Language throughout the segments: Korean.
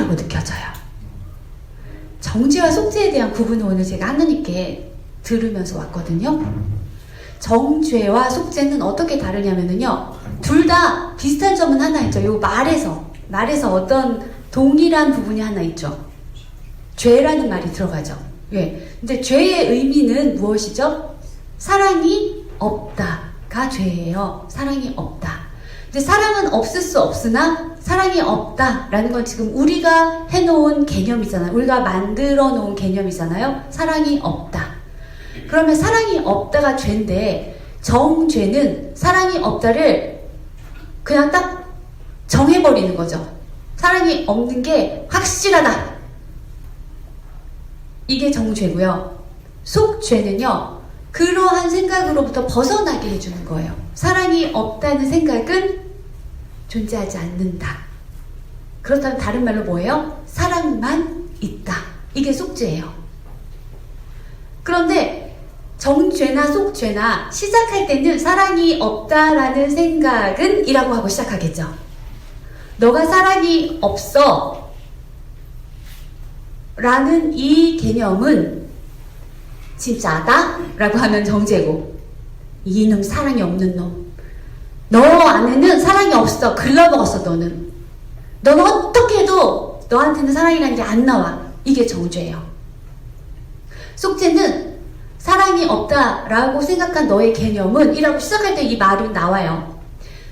죄라고 느껴져요. 정죄와 속죄에 대한 구분을 오늘 제가 하느님께 들으면서 왔거든요. 정죄와 속죄는 어떻게 다르냐면요, 둘 다 비슷한 점은 하나 있죠. 요 말에서 어떤 동일한 부분이 하나 있죠. 죄라는 말이 들어가죠. 왜? 근데 죄의 의미는 무엇이죠? 사랑이 없다가 죄예요. 사랑이 없다. 근데 사랑은 없을 수 없으나 사랑이 없다라는 건 지금 우리가 해놓은 개념이잖아요. 우리가 만들어 놓은 개념이잖아요. 사랑이 없다. 그러면 사랑이 없다가 죄인데, 정죄는 사랑이 없다를 그냥 딱 정해버리는 거죠. 사랑이 없는 게 확실하다. 이게 정죄고요. 속죄는요, 그러한 생각으로부터 벗어나게 해주는 거예요. 사랑이 없다는 생각은 존재하지 않는다. 그렇다면 다른 말로 뭐예요? 사랑만 있다. 이게 속죄예요. 그런데 정죄나 속죄나 시작할 때는 사랑이 없다라는 생각은 이라고 하고 시작하겠죠. 너가 사랑이 없어 라는 이 개념은 진짜다? 라고 하면 정죄고, 이놈 사랑이 없는 놈, 너 안에는 사랑이 없어, 글러먹었어. 너는 어떻게 해도 너한테는 사랑이라는 게 안 나와. 이게 정죄예요. 속죄는 사랑이 없다라고 생각한 너의 개념은 이라고 시작할 때 이 말은 나와요.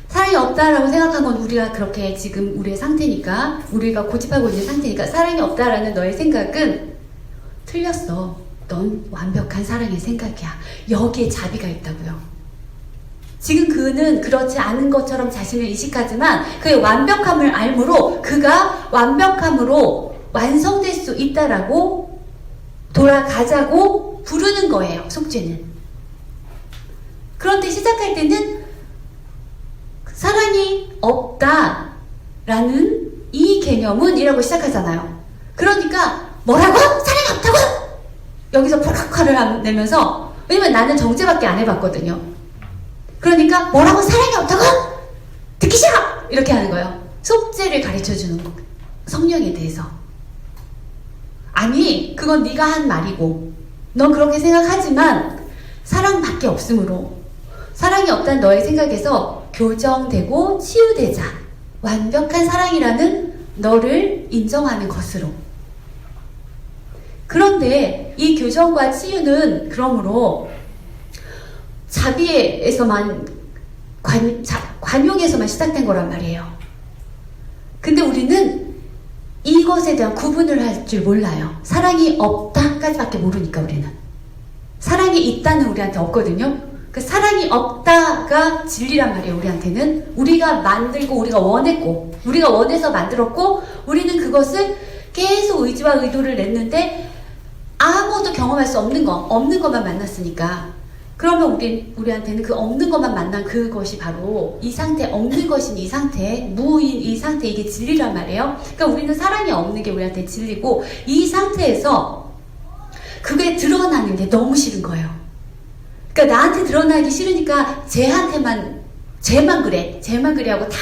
사랑이 없다라고 생각한 건 우리가 그렇게 지금 우리의 상태니까, 우리가 고집하고 있는 상태니까, 사랑이 없다라는 너의 생각은 틀렸어. 넌 완벽한 사랑의 생각이야. 여기에 자비가 있다고요. 지금 그는 그렇지 않은 것처럼 자신을 인식하지만 그의 완벽함을 알므로 그가 완벽함으로 완성될 수 있다라고 돌아가자고 부르는 거예요. 속죄는. 그런데 시작할 때는 사랑이 없다라는 이 개념은 이라고 시작하잖아요. 그러니까 뭐라고? 사랑이 없다고? 여기서 푸락 화를 내면서, 왜냐면 나는 정죄밖에 안 해봤거든요. 그러니까 뭐라고? 사랑이 없다고? 듣기 싫어! 이렇게 하는 거예요. 속죄를 가르쳐주는 거, 성령에 대해서. 아니, 그건 네가 한 말이고 넌 그렇게 생각하지만 사랑밖에 없으므로, 사랑이 없다는 너의 생각에서 교정되고 치유되자. 완벽한 사랑이라는 너를 인정하는 것으로. 그런데 이 교정과 치유는 그러므로 자비에서만, 관용에서만 시작된 거란 말이에요. 근데 우리는 이것에 대한 구분을 할 줄 몰라요. 사랑이 없다까지밖에 모르니까. 우리는 사랑이 있다는 우리한테 없거든요. 그 사랑이 없다가 진리란 말이에요. 우리한테는 우리가 만들고 우리가 원했고 우리가 원해서 만들었고, 우리는 그것을 계속 의지와 의도를 냈는데 아무도 경험할 수 없는 것만 만났으니까, 그러면 우리한테는 그 없는 것만 만난 그것이 바로 이 상태, 없는 것인 이 상태, 무인 이 상태, 이게 진리란 말이에요. 그러니까 우리는 사랑이 없는 게 우리한테 진리고, 이 상태에서 그게 드러나는 게 너무 싫은 거예요. 그러니까 나한테 드러나기 싫으니까 쟤만 그래 하고 다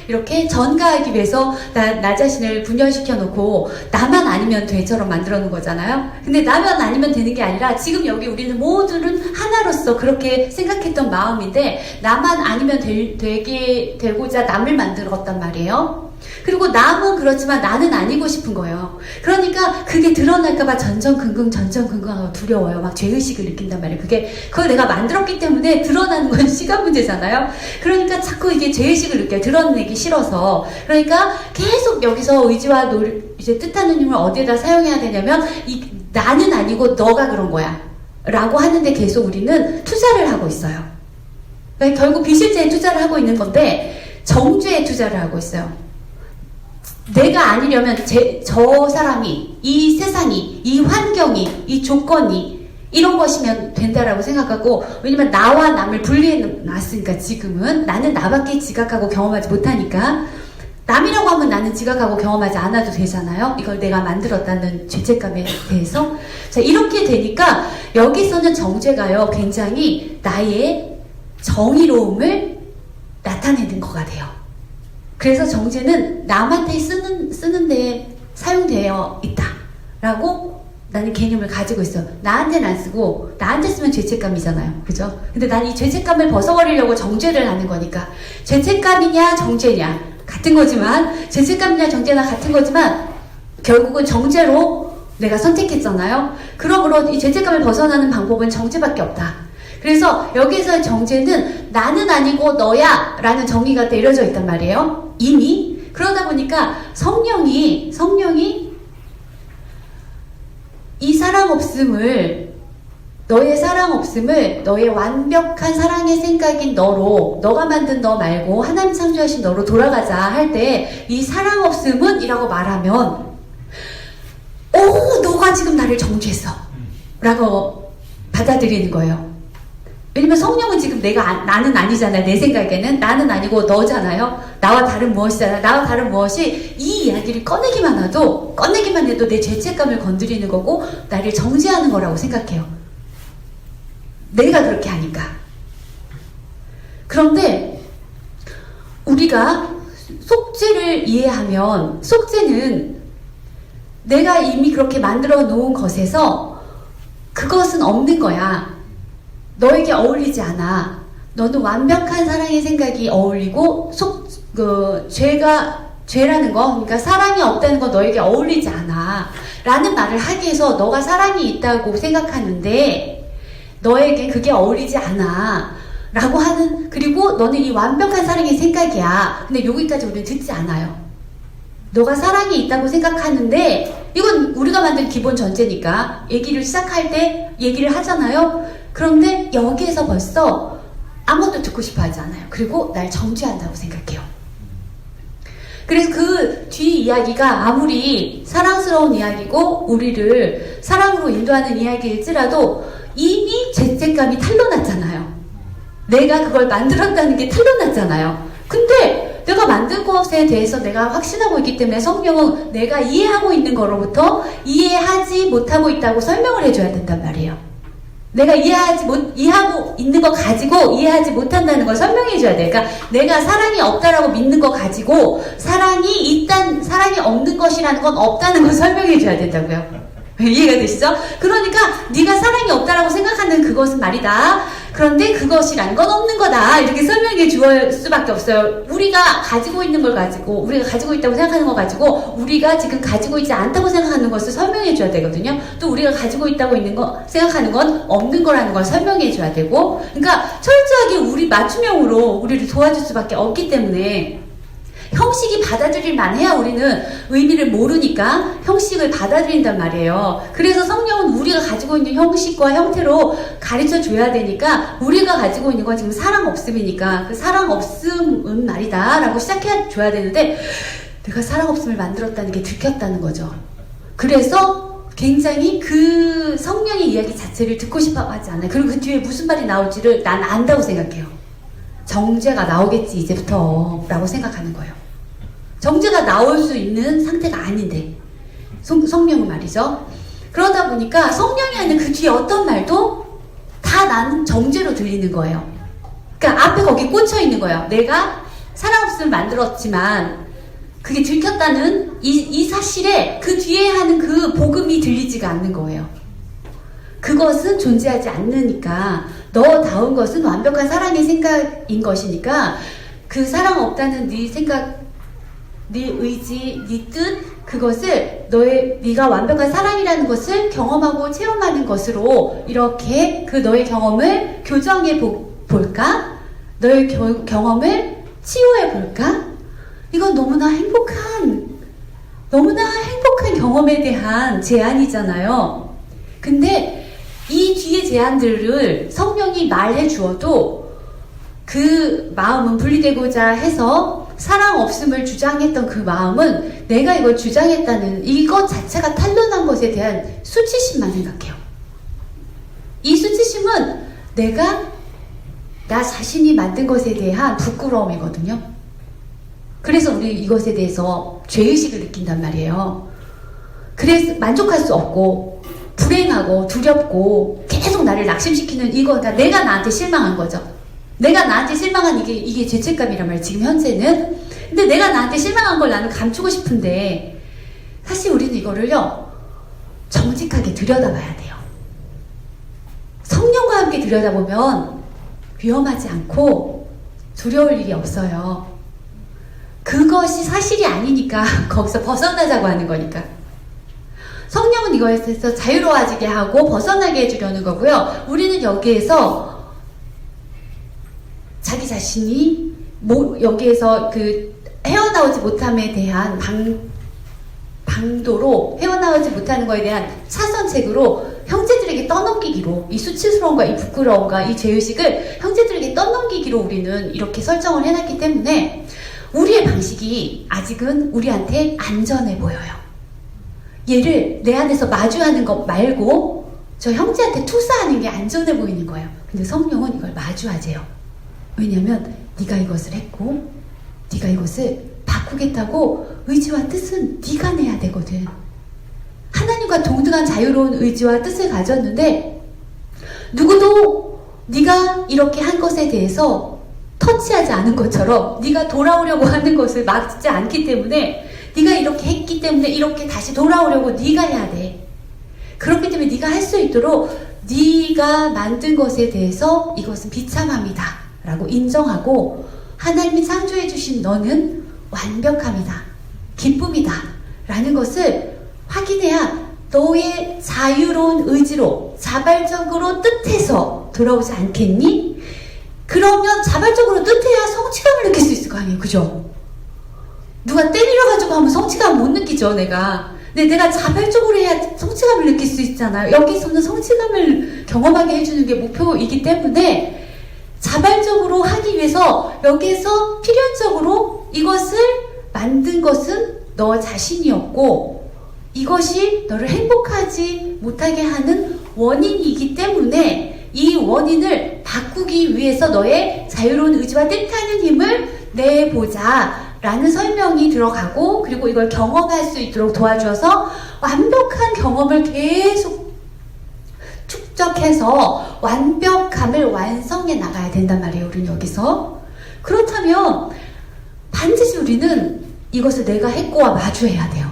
이렇게 전가하기 위해서 나 자신을 분열시켜 놓고 나만 아니면 돼처럼 만들어 놓은 거잖아요. 근데 나만 아니면 되는 게 아니라 지금 여기 우리는 모두는 하나로서 그렇게 생각했던 마음인데, 나만 아니면 되고자 남을 만들었단 말이에요. 그리고 남은 그렇지만 나는 아니고 싶은 거예요. 그러니까 그게 드러날까봐 전전긍긍하고 두려워요. 막 죄의식을 느낀단 말이에요. 그걸 내가 만들었기 때문에 드러나는 건 시간 문제잖아요. 그러니까 자꾸 이게 죄의식을 느껴요. 드러내기 싫어서. 그러니까 계속 여기서 의지와 이제 뜻하는 힘을 어디에다 사용해야 되냐면, 나는 아니고 너가 그런 거야 라고 하는데 계속 우리는 투자를 하고 있어요. 그러니까 결국 비실제에 투자를 하고 있는 건데 정죄에 투자를 하고 있어요. 내가 아니려면 저 사람이, 이 세상이, 이 환경이, 이 조건이 이런 것이면 된다라고 생각하고, 왜냐면 나와 남을 분리해 놨으니까 지금은 나는 나밖에 지각하고 경험하지 못하니까, 남이라고 하면 나는 지각하고 경험하지 않아도 되잖아요. 이걸 내가 만들었다는 죄책감에 대해서. 자, 이렇게 되니까 여기서는 정죄가요, 굉장히 나의 정의로움을 나타내는 거가 돼요. 그래서 정죄는 남한테 쓰는데 되어 있다 라고 나는 개념을 가지고 있어. 나한테는 안 쓰고 나한테 쓰면 죄책감이잖아요. 그죠? 근데 난 이 죄책감을 벗어버리려고 정죄를 하는 거니까 죄책감이냐 정죄냐 같은 거지만 죄책감이냐 정죄나 같은 거지만 결국은 정죄로 내가 선택했잖아요. 그러므로 이 죄책감을 벗어나는 방법은 정죄밖에 없다. 그래서 여기서 정죄는 나는 아니고 너야 라는 정의가 내려져 있단 말이에요. 이미. 그러다 보니까 성령이 이 사랑 없음을, 너의 사랑 없음을 너의 완벽한 사랑의 생각인 너로, 너가 만든 너 말고 하나님 창조하신 너로 돌아가자 할 때 이 사랑 없음은 이라고 말하면 너가 지금 나를 정죄했어 라고 받아들이는 거예요. 왜냐면 성령은 지금 나는 아니잖아요. 내 생각에는 나는 아니고 너잖아요. 나와 다른 무엇이잖아. 나와 다른 무엇이 이 이야기를 꺼내기만 해도 내 죄책감을 건드리는 거고 나를 정죄하는 거라고 생각해요. 내가 그렇게 하니까. 그런데 우리가 속죄를 이해하면, 속죄는 내가 이미 그렇게 만들어 놓은 것에서 그것은 없는 거야. 너에게 어울리지 않아. 너는 완벽한 사랑의 생각이 어울리고 죄라는 거, 그러니까 사랑이 없다는 거 너에게 어울리지 않아 라는 말을 하기 위해서 너가 사랑이 있다고 생각하는데 너에게 그게 어울리지 않아 라고 하는, 그리고 너는 이 완벽한 사랑의 생각이야. 근데 여기까지 우리는 듣지 않아요. 너가 사랑이 있다고 생각하는데, 이건 우리가 만든 기본 전제니까 얘기를 시작할 때 얘기를 하잖아요. 그런데 여기에서 벌써 아무것도 듣고 싶어 하지 않아요. 그리고 날 정죄한다고 생각해요. 그래서 그 뒤 이야기가 아무리 사랑스러운 이야기고 우리를 사랑으로 인도하는 이야기일지라도 이미 죄책감이 탄로났잖아요. 내가 그걸 만들었다는 게 탄로났잖아요. 근데 내가 만든 것에 대해서 내가 확신하고 있기 때문에 성령은 내가 이해하고 있는 거로부터 이해하지 못하고 있다고 설명을 해줘야 된단 말이에요. 내가 이해하고 있는 거 가지고 이해하지 못한다는 걸 설명해줘야 돼. 그러니까 내가 사랑이 없다라고 믿는 거 가지고 사랑이 없는 것이라는 건 없다는 걸 설명해줘야 된다고요. 이해가 되시죠? 그러니까 네가 사랑이 없다라고 생각하는 그것은 말이다. 그런데 그것이란 건 없는 거다. 이렇게 설명해 줄 수밖에 없어요. 우리가 가지고 있는 걸 가지고, 우리가 가지고 있다고 생각하는 거 가지고 우리가 지금 가지고 있지 않다고 생각하는 것을 설명해 줘야 되거든요. 또 우리가 가지고 있다고 생각하는 건 없는 거라는 걸 설명해 줘야 되고, 그러니까 철저하게 우리 맞춤형으로 우리를 도와줄 수밖에 없기 때문에 형식이 받아들일만 해야 우리는 의미를 모르니까 형식을 받아들인단 말이에요. 그래서 성령은 우리가 가지고 있는 형식과 형태로 가르쳐 줘야 되니까, 우리가 가지고 있는 건 지금 사랑 없음이니까 그 사랑 없음은 말이다 라고 시작해 줘야 되는데, 내가 사랑 없음을 만들었다는 게 들켰다는 거죠. 그래서 굉장히 그 성령의 이야기 자체를 듣고 싶어 하지 않아요. 그리고 그 뒤에 무슨 말이 나올지를 난 안다고 생각해요. 정죄가 나오겠지 이제부터 라고 생각하는 거예요. 정죄가 나올 수 있는 상태가 아닌데, 성령은 말이죠. 그러다 보니까 성령이 하는 그 뒤에 어떤 말도 다 나는 정죄로 들리는 거예요. 그러니까 앞에 거기 꽂혀 있는 거예요. 내가 사랑 없음을 만들었지만 그게 들켰다는 이 사실에 그 뒤에 하는 그 복음이 들리지가 않는 거예요. 그것은 존재하지 않으니까, 너다운 것은 완벽한 사랑의 생각인 것이니까 그 사랑 없다는 네 생각, 네 의지, 네 뜻, 그것을 네가 완벽한 사랑이라는 것을 경험하고 체험하는 것으로 이렇게 그 너의 경험을 교정해 볼까? 너의 경험을 치유해 볼까? 이건 너무나 행복한 경험에 대한 제안이잖아요. 근데 이 뒤에 제안들을 성령이 말해 주어도 그 마음은 분리되고자 해서 사랑 없음을 주장했던 그 마음은 내가 이걸 주장했다는 이것 자체가 탄로난 것에 대한 수치심만 생각해요. 이 수치심은 나 자신이 만든 것에 대한 부끄러움이거든요. 그래서 우리 이것에 대해서 죄의식을 느낀단 말이에요. 그래서 만족할 수 없고 불행하고 두렵고 계속 나를 낙심시키는 이거가 내가 나한테 실망한 거죠. 내가 나한테 실망한 이게 죄책감이란 말이에요. 지금 현재는. 근데 내가 나한테 실망한 걸 나는 감추고 싶은데, 사실 사실 우리는 이거를요, 정직하게 들여다봐야 돼요. 성령과 함께 들여다보면 위험하지 않고 두려울 일이 없어요. 그것이 사실이 아니니까 거기서 벗어나자고 하는 거니까. 성령은 이거에서 자유로워지게 하고 벗어나게 해주려는 거고요. 우리는 여기에서 자기 자신이 여기에서 그 헤어나오지 못함에 대한 방도로, 헤어나오지 못하는 것에 대한 차선책으로 형제들에게 떠넘기기로, 이 수치스러움과 이 부끄러움과 이 죄의식을 형제들에게 떠넘기기로 우리는 이렇게 설정을 해놨기 때문에 우리의 방식이 아직은 우리한테 안전해 보여요. 얘를 내 안에서 마주하는 것 말고 저 형제한테 투사하는 게 안전해 보이는 거예요. 근데 성령은 이걸 마주하재요. 왜냐하면 네가 이것을 했고 네가 이것을 바꾸겠다고 의지와 뜻은 네가 내야 되거든. 하나님과 동등한 자유로운 의지와 뜻을 가졌는데 누구도 네가 이렇게 한 것에 대해서 터치하지 않은 것처럼 네가 돌아오려고 하는 것을 막지 않기 때문에, 네가 이렇게 했기 때문에 이렇게 다시 돌아오려고 네가 해야 돼. 그렇기 때문에 네가 할 수 있도록 네가 만든 것에 대해서 이것은 비참함이다 라고 인정하고, 하나님이 창조해 주신 너는 완벽함이다, 기쁨이다 라는 것을 확인해야 너의 자유로운 의지로 자발적으로 뜻해서 돌아오지 않겠니? 그러면 자발적으로 뜻해야 성취감을 느낄 수 있을 거 아니에요. 그죠? 누가 때리려가지고 하면 성취감 못 느끼죠, 내가. 근데 내가 자발적으로 해야 성취감을 느낄 수 있잖아요. 여기서는 성취감을 경험하게 해주는 게 목표이기 때문에 자발적으로 하기 위해서 여기에서 필연적으로 이것을 만든 것은 너 자신이었고 이것이 너를 행복하지 못하게 하는 원인이기 때문에 이 원인을 바꾸기 위해서 너의 자유로운 의지와 뜻하는 힘을 내보자 라는 설명이 들어가고, 그리고 이걸 경험할 수 있도록 도와줘서 완벽한 경험을 계속 축적해서 완벽함을 완성해 나가야 된단 말이에요. 우리는 여기서. 그렇다면 반드시 우리는 이것을 내가 했고와 마주해야 돼요.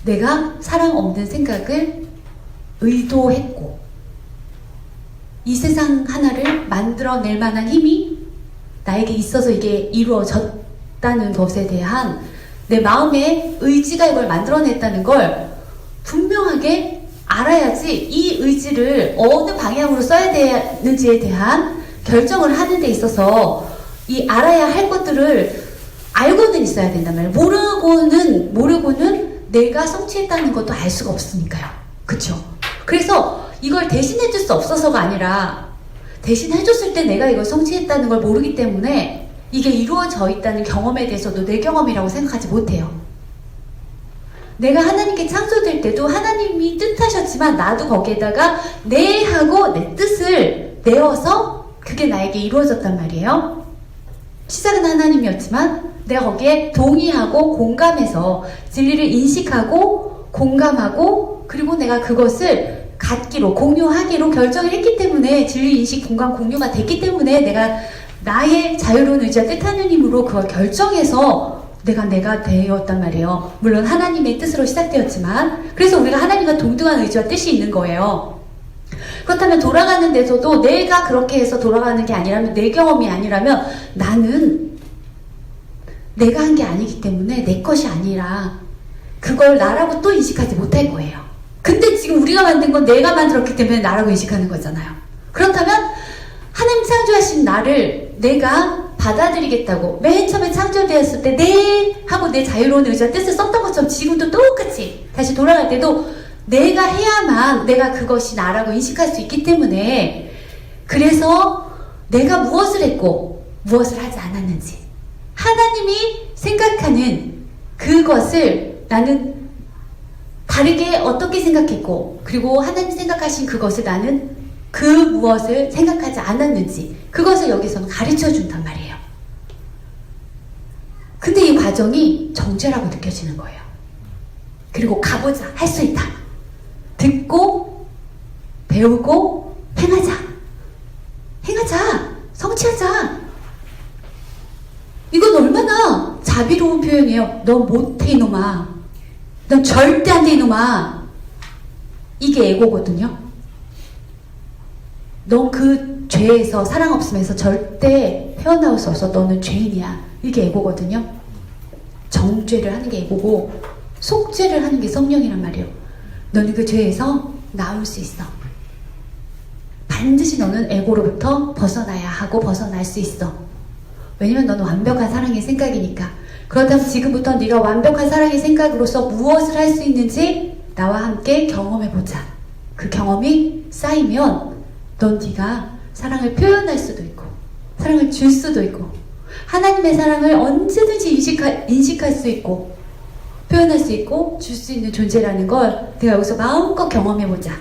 내가 사랑 없는 생각을 의도했고 이 세상 하나를 만들어낼 만한 힘이 나에게 있어서 이게 이루어졌다는 것에 대한 내 마음의 의지가 이걸 만들어냈다는 걸 분명하게 알아야지 이 의지를 어느 방향으로 써야 되는지에 대한 결정을 하는 데 있어서 이 알아야 할 것들을 알고는 있어야 된단 말이에요. 모르고는 내가 성취했다는 것도 알 수가 없으니까요. 그쵸? 그래서 이걸 대신해줄 수 없어서가 아니라 대신해줬을 때 내가 이걸 성취했다는 걸 모르기 때문에 이게 이루어져 있다는 경험에 대해서도 내 경험이라고 생각하지 못해요. 내가 하나님께 창조될 때도 하나님이 뜻하셨지만 나도 거기에다가 내 하고 내 뜻을 내어서 그게 나에게 이루어졌단 말이에요. 시작은 하나님이었지만 내가 거기에 동의하고 공감해서 진리를 인식하고 공감하고 그리고 내가 그것을 갖기로 공유하기로 결정을 했기 때문에 진리 인식 공감 공유가 됐기 때문에 내가 나의 자유로운 의지와 뜻하는 힘으로 그걸 결정해서 내가 되었단 말이에요. 물론 하나님의 뜻으로 시작되었지만 그래서 우리가 하나님과 동등한 의지와 뜻이 있는 거예요. 그렇다면 돌아가는 데서도 내가 그렇게 해서 돌아가는 게 아니라면 내 경험이 아니라면 나는 내가 한 게 아니기 때문에 내 것이 아니라 그걸 나라고 또 인식하지 못할 거예요. 근데 지금 우리가 만든 건 내가 만들었기 때문에 나라고 인식하는 거잖아요. 그렇다면 하나님 창조하신 나를 내가 받아들이겠다고 맨 처음에 창조되었을 때 내 하고 내 자유로운 의지와 뜻을 썼던 것처럼 지금도 똑같이 다시 돌아갈 때도 내가 해야만 내가 그것이 나라고 인식할 수 있기 때문에 그래서 내가 무엇을 했고 무엇을 하지 않았는지 하나님이 생각하는 그것을 나는 다르게 어떻게 생각했고 그리고 하나님 생각하신 그것을 나는 그 무엇을 생각하지 않았는지 그것을 여기서는 가르쳐 준단 말이에요. 근데 이 과정이 정죄라고 느껴지는 거예요. 그리고 가보자, 할 수 있다. 듣고 배우고 행하자, 성취하자. 이건 얼마나 자비로운 표현이에요. 너 못해 이놈아. 넌 절대 안 돼, 이놈아. 이게 에고거든요. 넌 그 죄에서, 사랑 없음에서 절대 헤어나올 수 없어. 너는 죄인이야. 이게 에고거든요. 정죄를 하는 게 에고고 속죄를 하는 게 성령이란 말이에요. 너는 그 죄에서 나올 수 있어. 반드시 너는 에고로부터 벗어나야 하고 벗어날 수 있어. 왜냐면 너는 완벽한 사랑의 생각이니까. 그렇다면 지금부터 네가 완벽한 사랑의 생각으로서 무엇을 할 수 있는지 나와 함께 경험해보자. 그 경험이 쌓이면 넌 네가 사랑을 표현할 수도 있고 사랑을 줄 수도 있고 하나님의 사랑을 언제든지 인식할 수 있고 표현할 수 있고 줄 수 있는 존재라는 걸 네가 여기서 마음껏 경험해보자.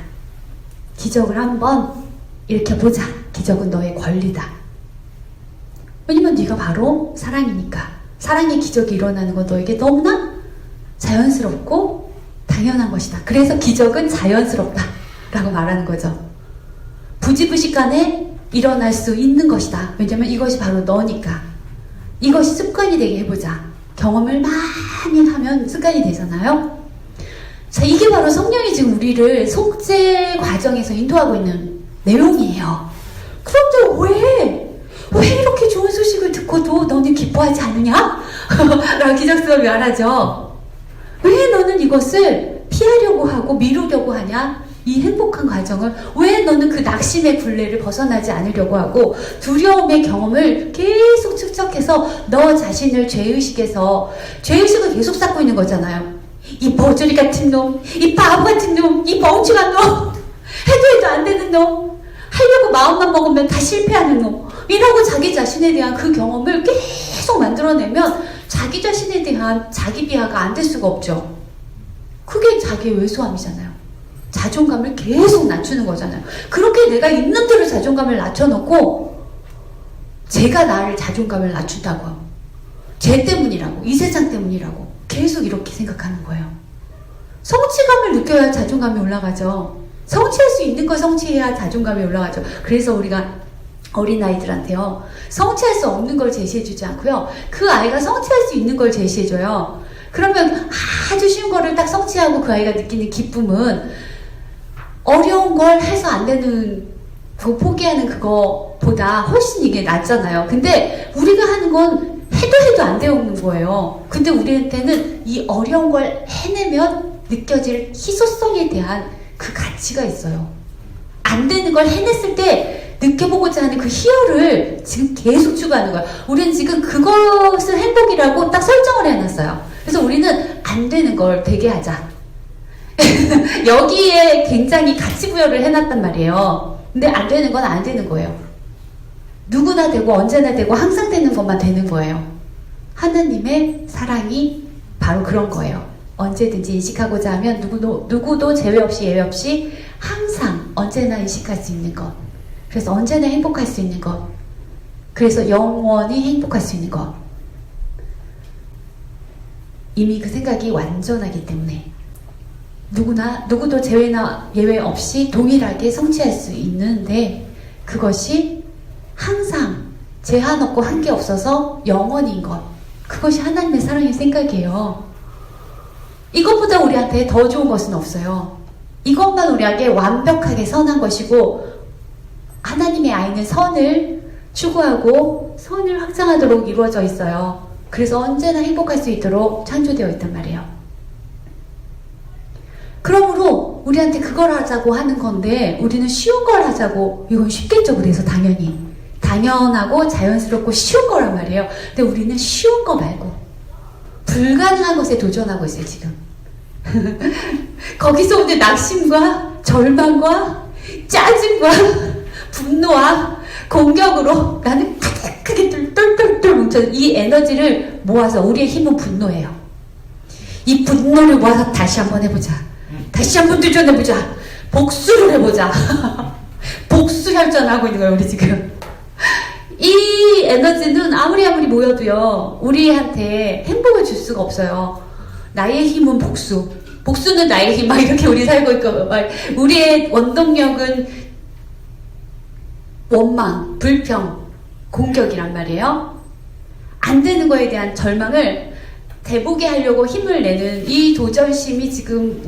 기적을 한번 일으켜보자. 기적은 너의 권리다. 왜냐면 네가 바로 사랑이니까. 사랑의 기적이 일어나는 건 너에게 너무나 자연스럽고 당연한 것이다. 그래서 기적은 자연스럽다 라고 말하는 거죠. 부지부식간에 일어날 수 있는 것이다. 왜냐면 이것이 바로 너니까. 이것이 습관이 되게 해보자. 경험을 많이 하면 습관이 되잖아요. 자, 이게 바로 성령이 지금 우리를 속죄 과정에서 인도하고 있는 내용이에요. 그런데 왜 이렇게 좋은 소식을 듣고도 너는 기뻐하지 않느냐? 라고 기적수업이 말하죠. 왜 너는 이것을 피하려고 하고 미루려고 하냐? 이 행복한 과정을 왜 너는 그 낙심의 굴레를 벗어나지 않으려고 하고 두려움의 경험을 계속 축적해서 너 자신을 죄의식을 계속 쌓고 있는 거잖아요. 이 버저리 같은 놈, 이 바보 같은 놈, 이 멍청한 놈, 해도 안 되는 놈, 하려고 마음만 먹으면 다 실패하는 놈, 이러고 자기 자신에 대한 그 경험을 계속 만들어내면 자기 자신에 대한 자기 비하가 안 될 수가 없죠. 그게 자기의 왜소함이잖아요. 자존감을 계속 낮추는 거잖아요. 그렇게 내가 있는 대로 자존감을 낮춰놓고 제가 나를 자존감을 낮춘다고요. 쟤 때문이라고, 이 세상 때문이라고 계속 이렇게 생각하는 거예요. 성취감을 느껴야 자존감이 올라가죠. 성취할 수 있는 걸 성취해야 자존감이 올라가죠. 그래서 우리가 어린아이들한테요, 성취할 수 없는 걸 제시해주지 않고요, 그 아이가 성취할 수 있는 걸 제시해줘요. 그러면 아주 쉬운 거를 딱 성취하고 그 아이가 느끼는 기쁨은 어려운 걸 해서 안 되는 포기하는 그거보다 훨씬 이게 낫잖아요. 근데 우리가 하는 건 해도 안 되는 거예요. 근데 우리한테는 이 어려운 걸 해내면 느껴질 희소성에 대한 그 가치가 있어요. 안 되는 걸 해냈을 때 느껴보고자 하는 그 희열을 지금 계속 추구하는 거예요. 우리는 지금 그것을 행복이라고 딱 설정을 해놨어요. 그래서 우리는 안 되는 걸 되게 하자. 여기에 굉장히 가치 부여를 해놨단 말이에요. 근데 안 되는 건 안 되는 거예요. 누구나 되고 언제나 되고 항상 되는 것만 되는 거예요. 하나님의 사랑이 바로 그런 거예요. 언제든지 인식하고자 하면 누구도 제외 없이 예외 없이 항상 언제나 인식할 수 있는 것. 그래서 언제나 행복할 수 있는 것. 그래서 영원히 행복할 수 있는 것. 이미 그 생각이 완전하기 때문에 누구도 제외나 예외 없이 동일하게 성취할 수 있는데 그것이 항상 제한 없고 한계 없어서 영원인 것. 그것이 하나님의 사랑의 생각이에요. 이것보다 우리한테 더 좋은 것은 없어요. 이것만 우리에게 완벽하게 선한 것이고 하나님의 아이는 선을 추구하고 선을 확장하도록 이루어져 있어요. 그래서 언제나 행복할 수 있도록 창조되어 있단 말이에요. 그러므로 우리한테 그걸 하자고 하는 건데 우리는 쉬운 걸 하자고, 이건 쉽겠죠. 그래서 당연하고 자연스럽고 쉬운 거란 말이에요. 근데 우리는 쉬운 거 말고 불가능한 것에 도전하고 있어요 지금. 거기서 오는 낙심과 절망과 짜증과 분노와 공격으로 나는 크게 똘똘똘 뭉쳐 이 에너지를 모아서, 우리의 힘은 분노예요. 이 분노를 모아서 다시 한번 해보자. 다시 한번 도전해보자. 복수를 해보자. 복수 혈전하고 있는 거예요 우리 지금. 이 에너지는 아무리 모여도요 우리한테 행복을 줄 수가 없어요. 나의 힘은 복수는 나의 힘, 막 이렇게 우리 살고 있고, 막 우리의 원동력은 원망, 불평, 공격이란 말이에요. 안 되는 거에 대한 절망을 대보게 하려고 힘을 내는 이 도전심이 지금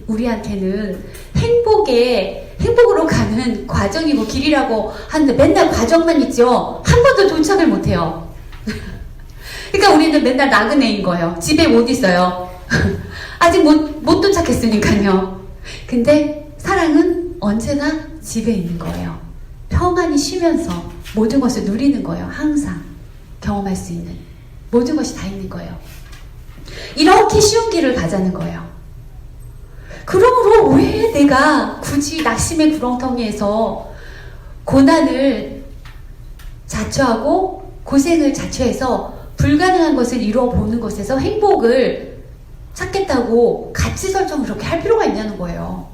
우리한테는 행복으로 가는 과정이고 길이라고 하는데 맨날 과정만 있죠. 한 번도 도착을 못해요. 그러니까 우리는 맨날 나그네인 거예요. 집에 못 있어요. 아직 못 도착했으니까요. 근데 사랑은 언제나 집에 있는 거예요. 평안히 쉬면서 모든 것을 누리는 거예요. 항상 경험할 수 있는 모든 것이 다 있는 거예요. 이렇게 쉬운 길을 가자는 거예요. 그러므로 왜 내가 굳이 낙심의 구렁텅이에서 고난을 자초하고 고생을 자초해서 불가능한 것을 이루어 보는 것에서 행복을 찾겠다고 가치 설정을 그렇게 할 필요가 있냐는 거예요.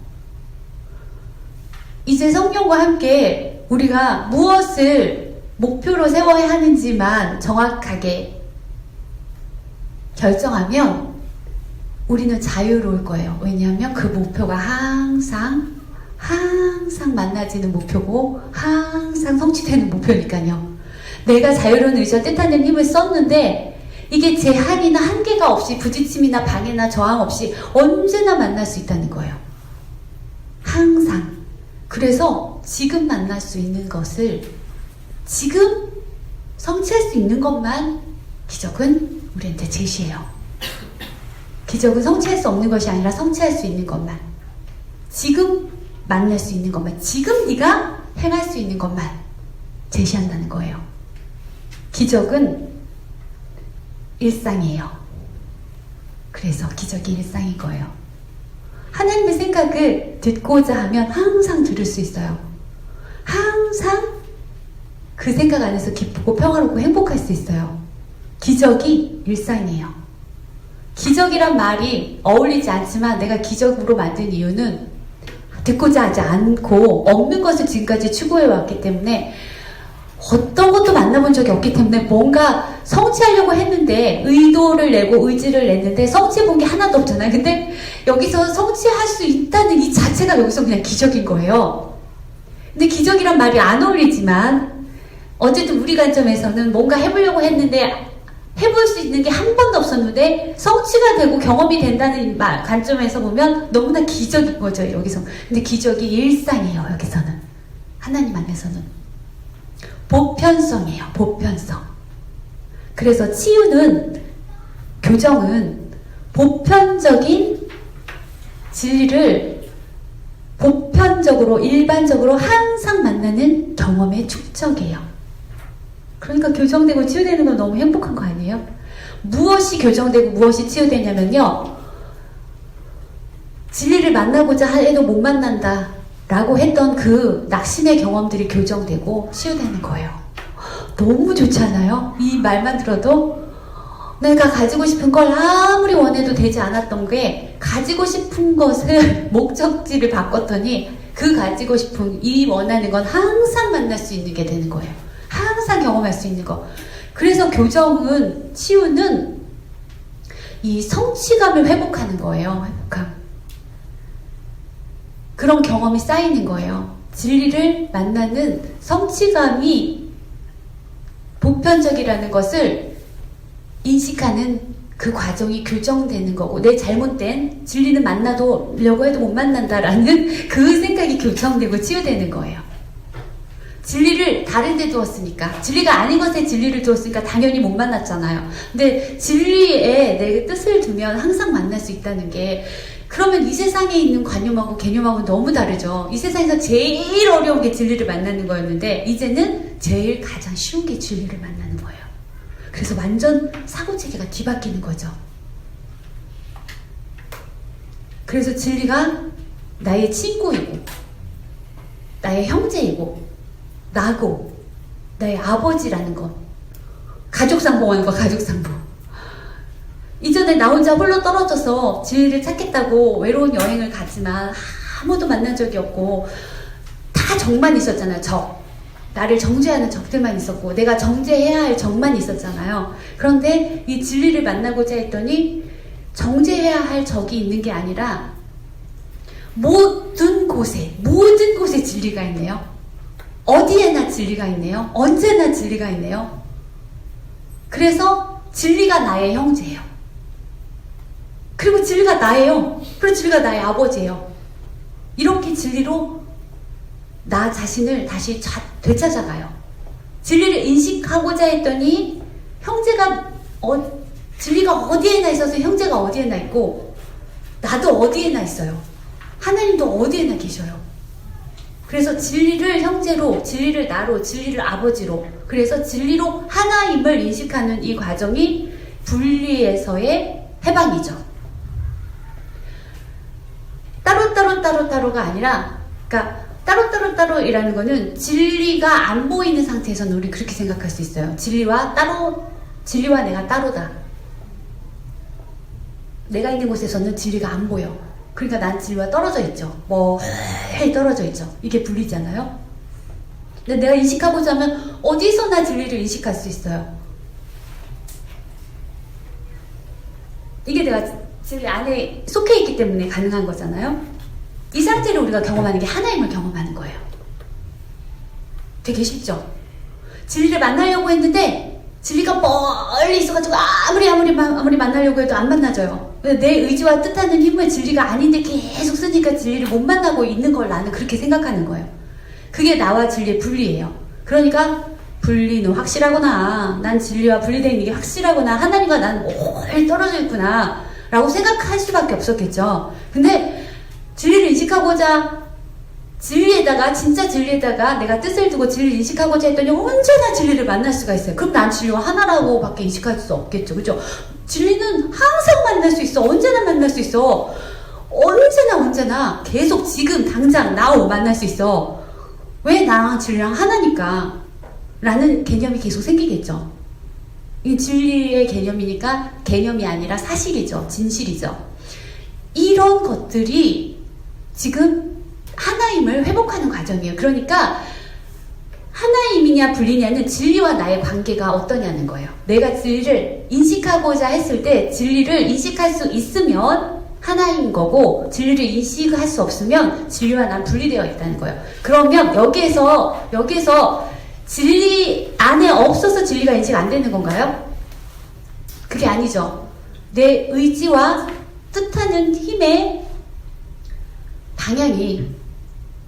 이제 성령과 함께 우리가 무엇을 목표로 세워야 하는지만 정확하게 결정하면 우리는 자유로울 거예요. 왜냐하면 그 목표가 항상 만나지는 목표고 항상 성취되는 목표니까요. 내가 자유로운 의지와 뜻하는 힘을 썼는데 이게 제한이나 한계가 없이 부딪힘이나 방해나 저항 없이 언제나 만날 수 있다는 거예요. 항상. 그래서 지금 만날 수 있는 것을 지금 성취할 수 있는 것만 기적은 우리한테 제시해요. 기적은 성취할 수 없는 것이 아니라 성취할 수 있는 것만, 지금 만날 수 있는 것만, 지금 네가 행할 수 있는 것만 제시한다는 거예요. 기적은 일상이에요. 그래서 기적이 일상인 거예요. 하나님의 생각을 듣고자 하면 항상 들을 수 있어요. 항상 그 생각 안에서 기쁘고 평화롭고 행복할 수 있어요. 기적이 일상이에요. 기적이란 말이 어울리지 않지만 내가 기적으로 만든 이유는 듣고자 하지 않고 없는 것을 지금까지 추구해 왔기 때문에 어떤 것도 만나본 적이 없기 때문에 뭔가 성취하려고 했는데 의도를 내고 의지를 냈는데 성취해 본 게 하나도 없잖아요. 근데 여기서 성취할 수 있다는 이 자체가 여기서 그냥 기적인 거예요. 근데 기적이란 말이 안 어울리지만 어쨌든 우리 관점에서는 뭔가 해보려고 했는데 해볼 수 있는 게 한 번도 없었는데 성취가 되고 경험이 된다는 관점에서 보면 너무나 기적인 거죠, 여기서. 근데 기적이 일상이에요, 여기서는. 하나님 안에서는. 보편성이에요, 보편성. 그래서 치유는, 교정은 보편적인 진리를 보편적으로, 일반적으로 항상 만나는 경험의 축적이에요. 그러니까 교정되고 치유되는 건 너무 행복한 거 아니에요? 무엇이 교정되고 무엇이 치유되냐면요, 진리를 만나고자 해도 못 만난다 라고 했던 그 낙심의 경험들이 교정되고 치유되는 거예요. 너무 좋지 않아요? 이 말만 들어도 내가 가지고 싶은 걸 아무리 원해도 되지 않았던 게 가지고 싶은 것을 목적지를 바꿨더니 그 가지고 싶은 이 원하는 건 항상 만날 수 있는 게 되는 거예요. 항상 경험할 수 있는 거. 그래서 교정은, 치유는 이 성취감을 회복하는 거예요. 회복감. 그런 경험이 쌓이는 거예요. 진리를 만나는 성취감이 보편적이라는 것을 인식하는 그 과정이 교정되는 거고, 내 잘못된 진리는 만나려고 해도 못 만난다라는 그 생각이 교정되고 치유되는 거예요. 진리를 다른 데 두었으니까, 진리가 아닌 것에 진리를 두었으니까 당연히 못 만났잖아요. 근데 진리에 내 뜻을 두면 항상 만날 수 있다는 게, 그러면 이 세상에 있는 관념하고 개념하고 너무 다르죠. 이 세상에서 제일 어려운 게 진리를 만나는 거였는데 이제는 제일 가장 쉬운 게 진리를 만나는 거예요. 그래서 완전 사고체계가 뒤바뀌는 거죠. 그래서 진리가 나의 친구이고 나의 형제이고 나고 나의 아버지라는 것. 가족상봉하는 거, 가족상봉. 이전에 나 혼자 홀로 떨어져서 진리를 찾겠다고 외로운 여행을 가지만 아무도 만난 적이 없고 다 적만 있었잖아요. 적. 나를 정죄하는 적들만 있었고 내가 정죄해야 할 적만 있었잖아요. 그런데 이 진리를 만나고자 했더니 정죄해야 할 적이 있는 게 아니라 모든 곳에 진리가 있네요. 어디에나 진리가 있네요. 언제나 진리가 있네요. 그래서 진리가 나의 형제예요. 그리고 진리가 나예요. 그리고 진리가 나의 아버지예요. 이렇게 진리로 나 자신을 다시 되찾아가요. 진리를 인식하고자 했더니 형제가 진리가 어디에나 있어서 형제가 어디에나 있고 나도 어디에나 있어요. 하나님도 어디에나 계셔요. 그래서 진리를 형제로, 진리를 나로, 진리를 아버지로, 그래서 진리로 하나임을 인식하는 이 과정이 분리에서의 해방이죠. 따로가 아니라, 그러니까 따로이라는 거는 진리가 안 보이는 상태에서는 우리 그렇게 생각할 수 있어요. 진리와 내가 따로다. 내가 있는 곳에서는 진리가 안 보여. 그러니까 난 진리와 떨어져 있죠. 멀리 떨어져 있죠. 이게 분리잖아요. 근데 내가 인식하고자 하면 어디서나 진리를 인식할 수 있어요. 이게 내가 진리 안에 속해 있기 때문에 가능한 거잖아요. 이 상태를 우리가 경험하는 게 하나님을 경험하는 거예요. 되게 쉽죠? 진리를 만나려고 했는데 진리가 멀리 있어가지고 아무리 만나려고 해도 안 만나져요. 내 의지와 뜻하는 힘을 진리가 아닌데 계속 쓰니까 진리를 못 만나고 있는 걸 나는 그렇게 생각하는 거예요. 그게 나와 진리의 분리예요. 그러니까 분리는 확실하구나. 난 진리와 분리되어 있는 게 확실하구나. 하나님과 나는 멀리 떨어져 있구나. 라고 생각할 수밖에 없었겠죠. 근데 진리를 인식하고자 진짜 진리에다가 내가 뜻을 두고 진리를 인식하고자 했더니 언제나 진리를 만날 수가 있어요. 그럼 난 진리와 하나라고 밖에 인식할 수 없겠죠. 그죠? 진리는 항상 만날 수 있어. 언제나 만날 수 있어. 언제나 계속 지금 당장 now 만날 수 있어. 왜 나랑 진리랑 하나니까? 라는 개념이 계속 생기겠죠. 이 진리의 개념이니까 개념이 아니라 사실이죠. 진실이죠. 이런 것들이 지금 하나임을 회복하는 과정이에요. 그러니까 하나임이냐 분리냐는 진리와 나의 관계가 어떠냐는 거예요. 내가 진리를 인식하고자 했을 때 진리를 인식할 수 있으면 하나인 거고 진리를 인식할 수 없으면 진리와 난 분리되어 있다는 거예요. 그러면 여기에서 진리 안에 없어서 진리가 인식 안 되는 건가요? 그게 아니죠. 내 의지와 뜻하는 힘의 방향이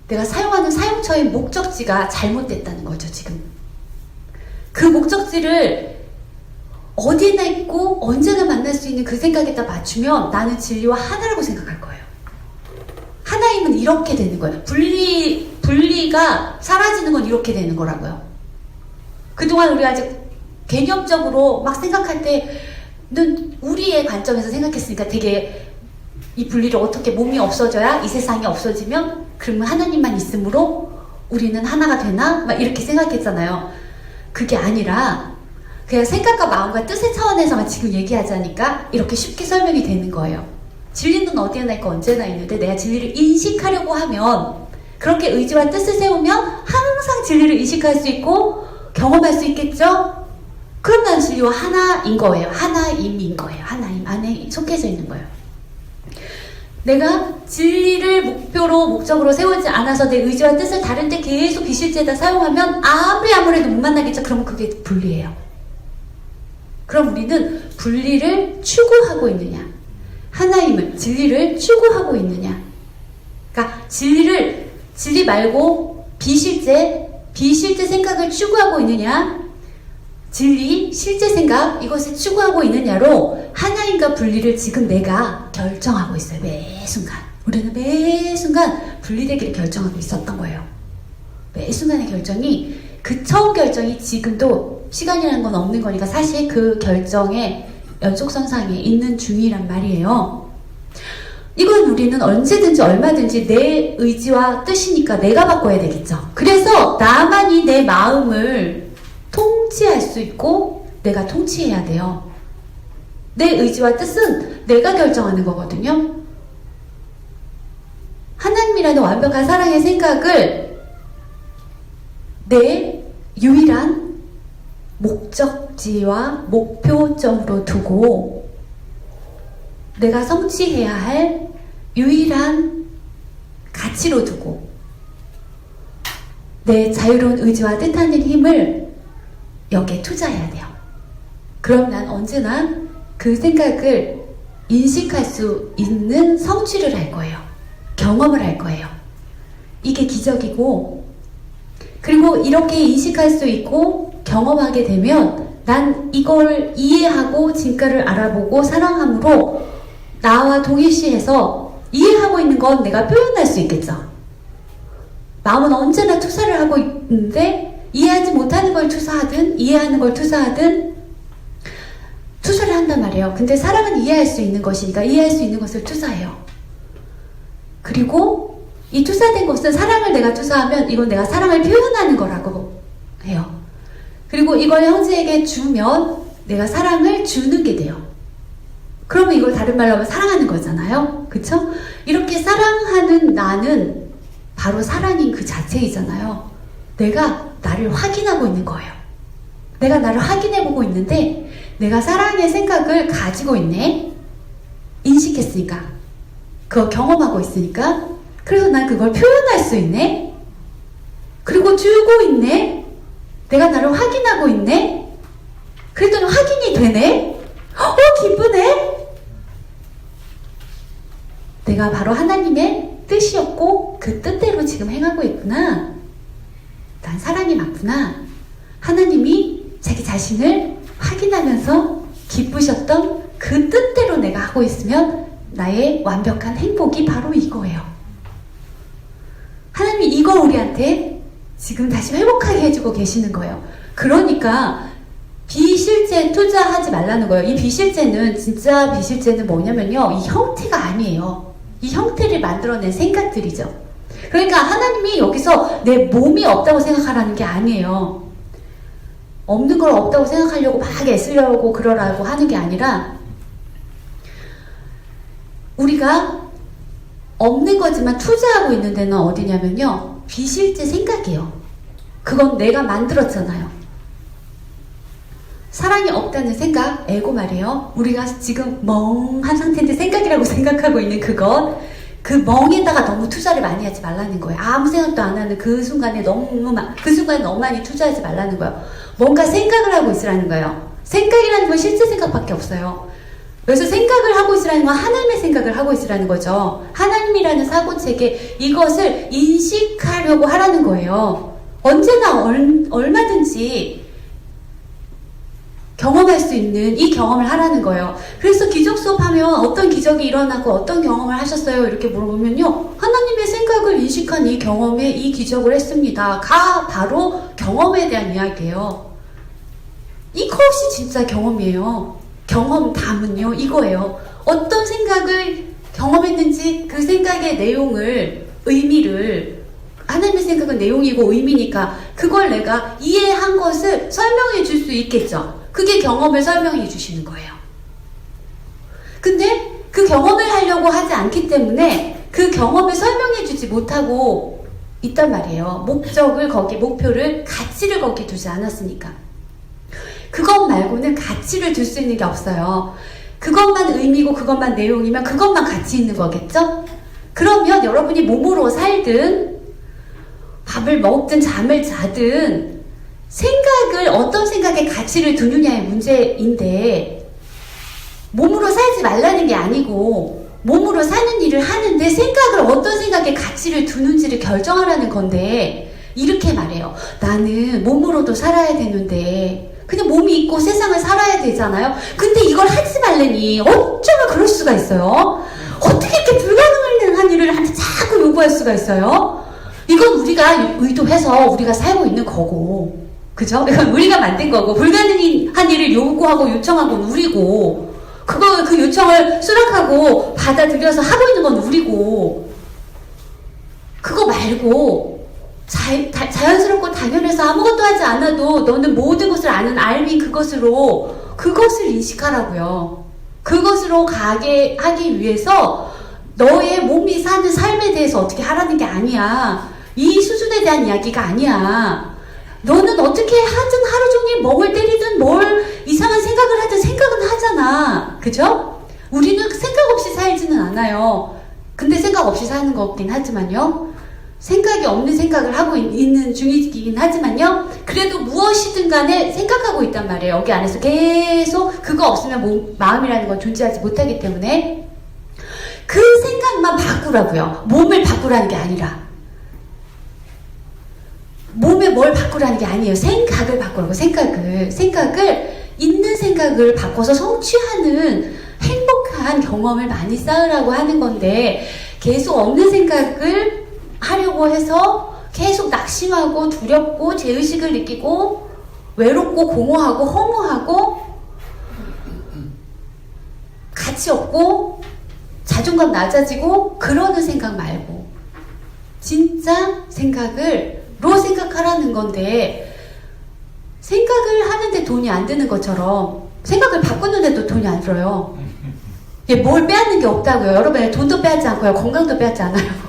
내가 사용하는 사용처의 목적지가 잘못됐다는 거죠, 지금. 그 목적지를 어디나 있고 언제나 만날 수 있는 그 생각에다 맞추면 나는 진리와 하나라고 생각할 거예요. 하나임은 이렇게 되는 거예요. 분리가 사라지는 건 이렇게 되는 거라고요. 그동안 우리가 아직 개념적으로 막 생각할 때는 우리의 관점에서 생각했으니까 되게 이 분리를 어떻게 몸이 없어져야 이 세상이 없어지면 그러면 하나님만 있으므로 우리는 하나가 되나? 막 이렇게 생각했잖아요. 그게 아니라 그냥 생각과 마음과 뜻의 차원에서만 지금 얘기하자니까 이렇게 쉽게 설명이 되는 거예요. 진리는 어디에나 있고 언제나 있는데 내가 진리를 인식하려고 하면 그렇게 의지와 뜻을 세우면 항상 진리를 인식할 수 있고 경험할 수 있겠죠? 그럼 난 진리와 하나인 거예요. 하나임인 거예요. 하나임 안에 속해져 있는 거예요. 내가 진리를 목적으로 세우지 않아서 내 의지와 뜻을 다른 데 계속 비실제에다 사용하면 아무래도 못 만나겠죠. 그러면 그게 분리예요. 그럼 우리는 분리를 추구하고 있느냐, 하나임을, 진리를 추구하고 있느냐. 그러니까 진리 말고 비실제 생각을 추구하고 있느냐, 진리, 실제 생각, 이것을 추구하고 있느냐로 하나님과 분리를 지금 내가 결정하고 있어요. 매 순간. 우리는 매 순간 분리되기를 결정하고 있었던 거예요. 매 순간의 결정이, 그 처음 결정이 지금도 시간이라는 건 없는 거니까 사실 그 결정의 연속선상에 있는 중이란 말이에요. 이건 우리는 언제든지 얼마든지 내 의지와 뜻이니까 내가 바꿔야 되겠죠. 그래서 나만이 내 마음을 통치할 수 있고 내가 통치해야 돼요. 내 의지와 뜻은 내가 결정하는 거거든요. 하나님이라는 완벽한 사랑의 생각을 내 유일한 목적지와 목표점으로 두고 내가 성취해야 할 유일한 가치로 두고 내 자유로운 의지와 뜻하는 힘을 여기에 투자해야 돼요. 그럼 난 언제나 그 생각을 인식할 수 있는 성취를 할 거예요. 경험을 할 거예요. 이게 기적이고, 그리고 이렇게 인식할 수 있고 경험하게 되면 난 이걸 이해하고 진가를 알아보고 사랑함으로 나와 동일시해서 이해하고 있는 건 내가 표현할 수 있겠죠. 마음은 언제나 투사를 하고 있는데 이해하지 못하는 걸 투사하든 이해하는 걸 투사하든 투사를 한단 말이에요. 근데 사랑은 이해할 수 있는 것이니까 이해할 수 있는 것을 투사해요. 그리고 이 투사된 것은 사랑을 내가 투사하면 이건 내가 사랑을 표현하는 거라고 해요. 그리고 이걸 형제에게 주면 내가 사랑을 주는 게 돼요. 그러면 이걸 다른 말로 하면 사랑하는 거잖아요. 그쵸? 이렇게 사랑하는 나는 바로 사랑인 그 자체이잖아요. 내가 나를 확인하고 있는 거예요. 내가 나를 확인해보고 있는데 내가 사랑의 생각을 가지고 있네. 인식했으니까. 그거 경험하고 있으니까. 그래서 난 그걸 표현할 수 있네. 그리고 주고 있네. 내가 나를 확인하고 있네. 그랬더니 확인이 되네. 기쁘네. 내가 바로 하나님의 뜻이었고 그 뜻대로 지금 행하고 있구나. 난 사랑이 맞구나. 하나님이 자기 자신을 확인하면서 기쁘셨던 그 뜻대로 내가 하고 있으면 나의 완벽한 행복이 바로 이거예요. 하나님이 이거 우리한테 지금 다시 회복하게 해주고 계시는 거예요. 그러니까 비실제 투자하지 말라는 거예요. 이 비실제는 진짜 비실제는 뭐냐면요. 이 형태가 아니에요. 이 형태를 만들어낸 생각들이죠. 그러니까 하나님이 여기서 내 몸이 없다고 생각하라는 게 아니에요. 없는 걸 없다고 생각하려고 막 애쓰려고 그러라고 하는 게 아니라 우리가 없는 거지만 투자하고 있는 데는 어디냐면요. 비실제 생각이에요. 그건 내가 만들었잖아요. 사랑이 없다는 생각, 에고 말이에요. 우리가 지금 멍한 상태인데 생각이라고 생각하고 있는 그것, 그 멍에다가 너무 투자를 많이 하지 말라는 거예요. 아무 생각도 안 하는 그 순간에 너무 많이 투자하지 말라는 거예요. 뭔가 생각을 하고 있으라는 거예요. 생각이라는 건 실제 생각밖에 없어요. 그래서 생각을 하고 있으라는 건 하나님의 생각을 하고 있으라는 거죠. 하나님이라는 사고체계, 이것을 인식하려고 하라는 거예요. 언제나 얼마든지 경험할 수 있는 이 경험을 하라는 거예요. 그래서 기적 수업하면 어떤 기적이 일어나고 어떤 경험을 하셨어요? 이렇게 물어보면요. 하나님의 생각을 인식한 이 경험에 이 기적을 했습니다. 가 바로 경험에 대한 이야기예요. 이것이 진짜 경험이에요. 경험담은요. 이거예요. 어떤 생각을 경험했는지 그 생각의 내용을, 의미를, 하나님의 생각은 내용이고 의미니까 그걸 내가 이해한 것을 설명해 줄 수 있겠죠. 그게 경험을 설명해 주시는 거예요. 근데 그 경험을 하려고 하지 않기 때문에 그 경험을 설명해 주지 못하고 있단 말이에요. 목표를, 가치를 거기에 두지 않았으니까. 그것 말고는 가치를 둘 수 있는 게 없어요. 그것만 의미고 그것만 내용이면 그것만 가치 있는 거겠죠? 그러면 여러분이 몸으로 살든 밥을 먹든 잠을 자든 생각을 어떤 생각에 가치를 두느냐의 문제인데 몸으로 살지 말라는 게 아니고 몸으로 사는 일을 하는데 생각을 어떤 생각에 가치를 두는지를 결정하라는 건데 이렇게 말해요. 나는 몸으로도 살아야 되는데 그냥 몸이 있고 세상을 살아야 되잖아요. 근데 이걸 하지 말래니 어쩌면 그럴 수가 있어요. 어떻게 이렇게 불가능한 일을 한테 자꾸 요구할 수가 있어요? 이건 우리가 의도해서 우리가 살고 있는 거고, 그죠? 이건 우리가 만든 거고, 불가능한 일을 요구하고 요청한 건 우리고, 그 요청을 수락하고 받아들여서 하고 있는 건 우리고, 그거 말고 자연스럽고 당연해서 아무것도 하지 않아도 너는 모든 것을 아는 알미 그것을 인식하라고요. 그것으로 가게 하기 위해서 너의 몸이 사는 삶에 대해서 어떻게 하라는 게 아니야. 이 수준에 대한 이야기가 아니야. 너는 어떻게 하든 하루 종일 멍을 때리든 뭘 이상한 생각을 하든 생각은 하잖아. 그죠? 우리는 생각 없이 살지는 않아요. 근데 생각 없이 사는 거 없긴 하지만요. 생각이 없는 생각을 하고 있는 중이긴 하지만요. 그래도 무엇이든 간에 생각하고 있단 말이에요. 여기 안에서 계속 그거 없으면 마음이라는 건 존재하지 못하기 때문에 그 생각만 바꾸라고요. 몸을 바꾸라는 게 아니라. 몸에 뭘 바꾸라는 게 아니에요. 생각을 바꾸라고. 생각을 있는 생각을 바꿔서 성취하는 행복한 경험을 많이 쌓으라고 하는 건데 계속 없는 생각을 하려고 해서 계속 낙심하고 두렵고 죄의식을 느끼고 외롭고 공허하고 허무하고 가치 없고 자존감 낮아지고 그러는 생각 말고 진짜 생각으로 생각하라는 건데 생각을 하는데 돈이 안 드는 것처럼 생각을 바꾸는데도 돈이 안 들어요. 뭘 빼앗는 게 없다고요. 여러분의 돈도 빼앗지 않고요. 건강도 빼앗지 않아요.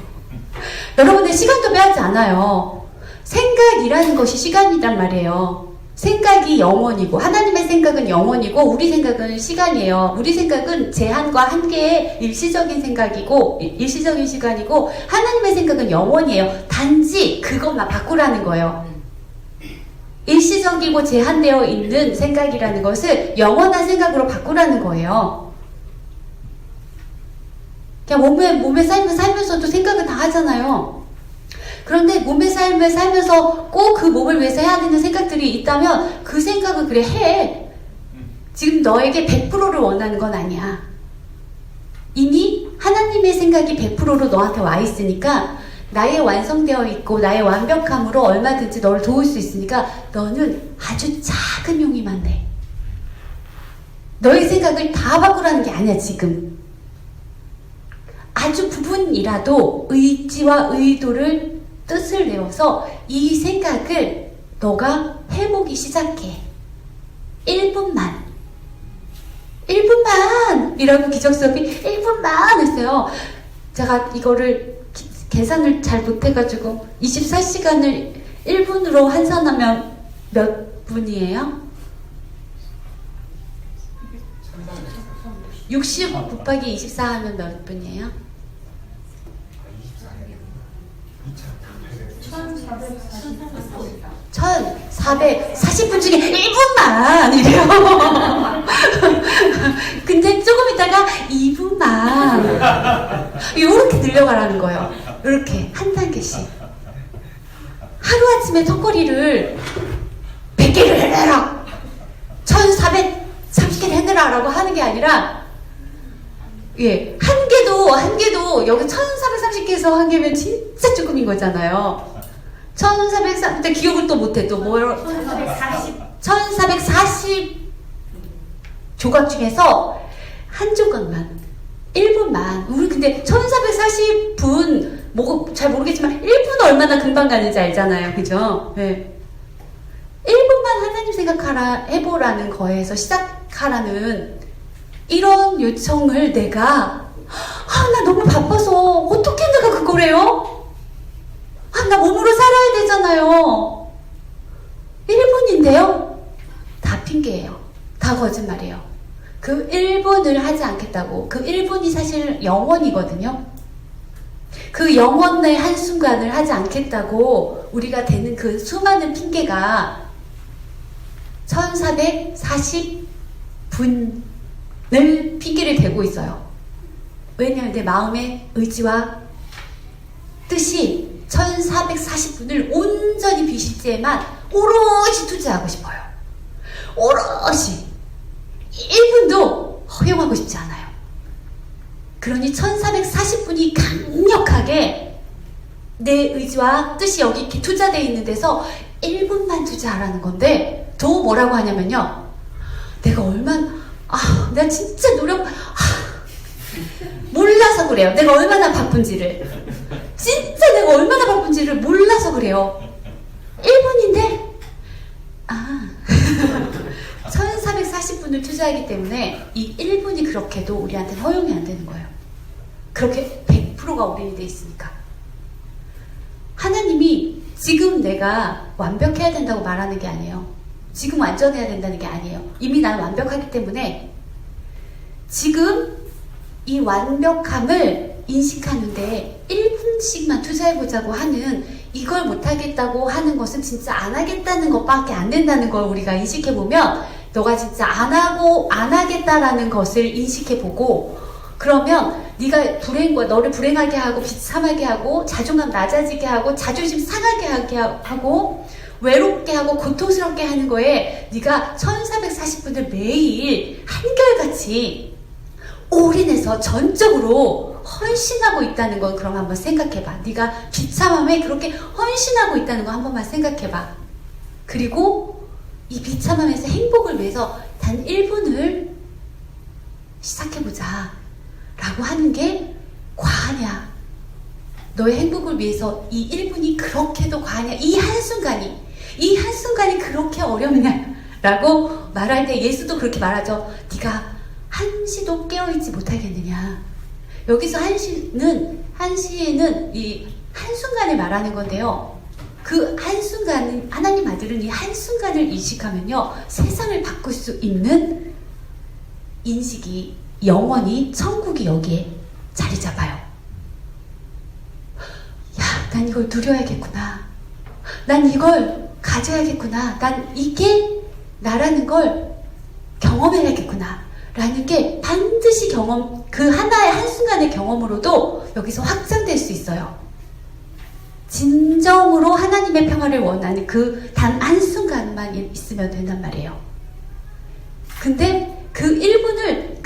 여러분의 시간도 빼앗지 않아요. 생각이라는 것이 시간이란 말이에요. 생각이 영원이고 하나님의 생각은 영원이고 우리 생각은 시간이에요. 우리 생각은 제한과 한계의 일시적인 생각이고 일시적인 시간이고 하나님의 생각은 영원이에요. 단지 그것만 바꾸라는 거예요. 일시적이고 제한되어 있는 생각이라는 것을 영원한 생각으로 바꾸라는 거예요. 그냥 몸의 삶을 살면서도 생각은 다 하잖아요. 그런데 몸의 삶을 살면서 꼭 그 몸을 위해서 해야 되는 생각들이 있다면 그 생각을 그래 해. 지금 너에게 100%를 원하는 건 아니야. 이미 하나님의 생각이 100%로 너한테 와 있으니까 나의 완성되어 있고 나의 완벽함으로 얼마든지 너를 도울 수 있으니까 너는 아주 작은 용이만 돼. 너의 생각을 다 바꾸라는 게 아니야 지금. 아주 부분이라도 의지와 의도를 뜻을 내어서 이 생각을 너가 해보기 시작해. 1분만 이라고 기적수업이 1분만 했어요. 제가 이거를 계산을 잘 못해가지고 24시간을 1분으로 환산하면 몇 분이에요? 60 곱하기 24 하면 몇 분이에요? 1440분 중에 1분만 이래요. 근데 조금 있다가 2분만 이렇게 늘려가라는 거예요. 이렇게 한 단계씩 하루아침에 턱걸이를 100개를 해내라 1430개를 해내라 라고 하는 게 아니라 한 개도 여기 1430개에서 한 개면 진짜 조금인 거잖아요. 1430, 기억을 또 못해. 또 뭐요? 1440 조각 중에서 한 조각만 1분만 우리 근데 1440분 뭐 잘 모르겠지만 1분 얼마나 금방 가는지 알잖아요. 그죠? 네. 1분만 하나님 생각하라 해보라는 거에서 시작하라는 이런 요청을 내가 나 너무 바빠서 어떻게 내가 그걸 해요? 나 몸으로 살아야 되잖아요. 1분인데요? 다 핑계예요. 다 거짓말이에요. 그 1분을 하지 않겠다고. 그 1분이 사실 영원이거든요. 그 영원의 한순간을 하지 않겠다고 우리가 대는 그 수많은 핑계가 1440분을 핑계를 대고 있어요. 왜냐하면 내 마음의 의지와 뜻이 1440분을 온전히 비실제에만 오롯이 투자하고 싶어요. 오롯이 1분도 허용하고 싶지 않아요. 그러니 1440분이 강력하게 내 의지와 뜻이 여기 이렇게 투자되어 있는 데서 1분만 투자하라는 건데 더 뭐라고 하냐면요. 내가 얼마나 내가 진짜 몰라서 그래요. 내가 얼마나 바쁜지를 진짜 내가 얼마나 바쁜지를 몰라서 그래요. 1분인데 1440분을 투자하기 때문에 이 1분이 그렇게도 우리한테는 허용이 안 되는 거예요. 그렇게 100%가 올인이 돼 있으니까. 하나님이 지금 내가 완벽해야 된다고 말하는 게 아니에요. 지금 완전해야 된다는 게 아니에요. 이미 나는 완벽하기 때문에 지금 이 완벽함을 인식하는데 1분 조금씩만 투자해보자고 하는, 이걸 못하겠다고 하는 것은 진짜 안 하겠다는 것밖에 안 된다는 걸 우리가 인식해보면, 너가 진짜 안 하겠다라는 것을 인식해보고, 그러면 네가 너를 불행하게 하고 비참하게 하고 자존감 낮아지게 하고 자존심 상하게 하고 외롭게 하고 고통스럽게 하는 거에 네가 1440분을 매일 한결같이 올인해서 전적으로 헌신하고 있다는 건 그럼 한번 생각해봐. 네가 비참함에 그렇게 헌신하고 있다는 거 한 번만 생각해봐. 그리고 이 비참함에서 행복을 위해서 단 1분을 시작해보자 라고 하는 게 과하냐? 너의 행복을 위해서 이 1분이 그렇게도 과하냐? 이 한순간이 그렇게 어렵냐? 라고 말할 때 예수도 그렇게 말하죠. 네가 한시도 깨어있지 못하겠느냐? 여기서 한시에는 이 한순간을 말하는 건데요. 그 한순간은, 하나님 아들은 이 한순간을 인식하면요, 세상을 바꿀 수 있는 인식이, 영원히 천국이 여기에 자리 잡아요. 야, 난 이걸 누려야겠구나. 난 이걸 가져야겠구나. 난 이게 나라는 걸 경험해야겠구나. 라는 게 반드시 그 하나의 한순간의 경험으로도 여기서 확장될 수 있어요. 진정으로 하나님의 평화를 원하는 그 단 한순간만 있으면 된단 말이에요. 근데 그 1분을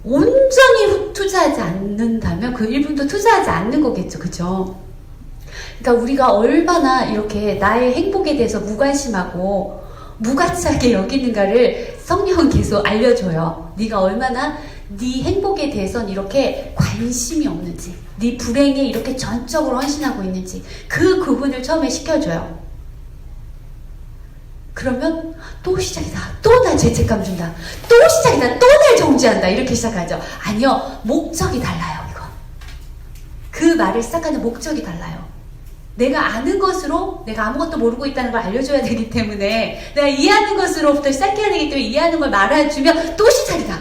온전히 투자하지 않는다면 그 1분도 투자하지 않는 거겠죠. 그죠? 그러니까 우리가 얼마나 이렇게 나의 행복에 대해서 무관심하고 무가치하게 여기는가를 성령은 계속 알려줘요. 네가 얼마나 네 행복에 대해서는 이렇게 관심이 없는지, 네 불행에 이렇게 전적으로 헌신하고 있는지 그 구분을 처음에 시켜줘요. 그러면 또 시작이다. 또 날 죄책감 준다. 또 시작이다. 또 날 정죄한다. 이렇게 시작하죠. 아니요. 목적이 달라요. 이거. 그 말을 시작하는 목적이 달라요. 내가 아는 것으로 내가 아무것도 모르고 있다는 걸 알려줘야 되기 때문에, 내가 이해하는 것으로부터 시작해야 되기 때문에 이해하는 걸 말해주면 또 시작이다.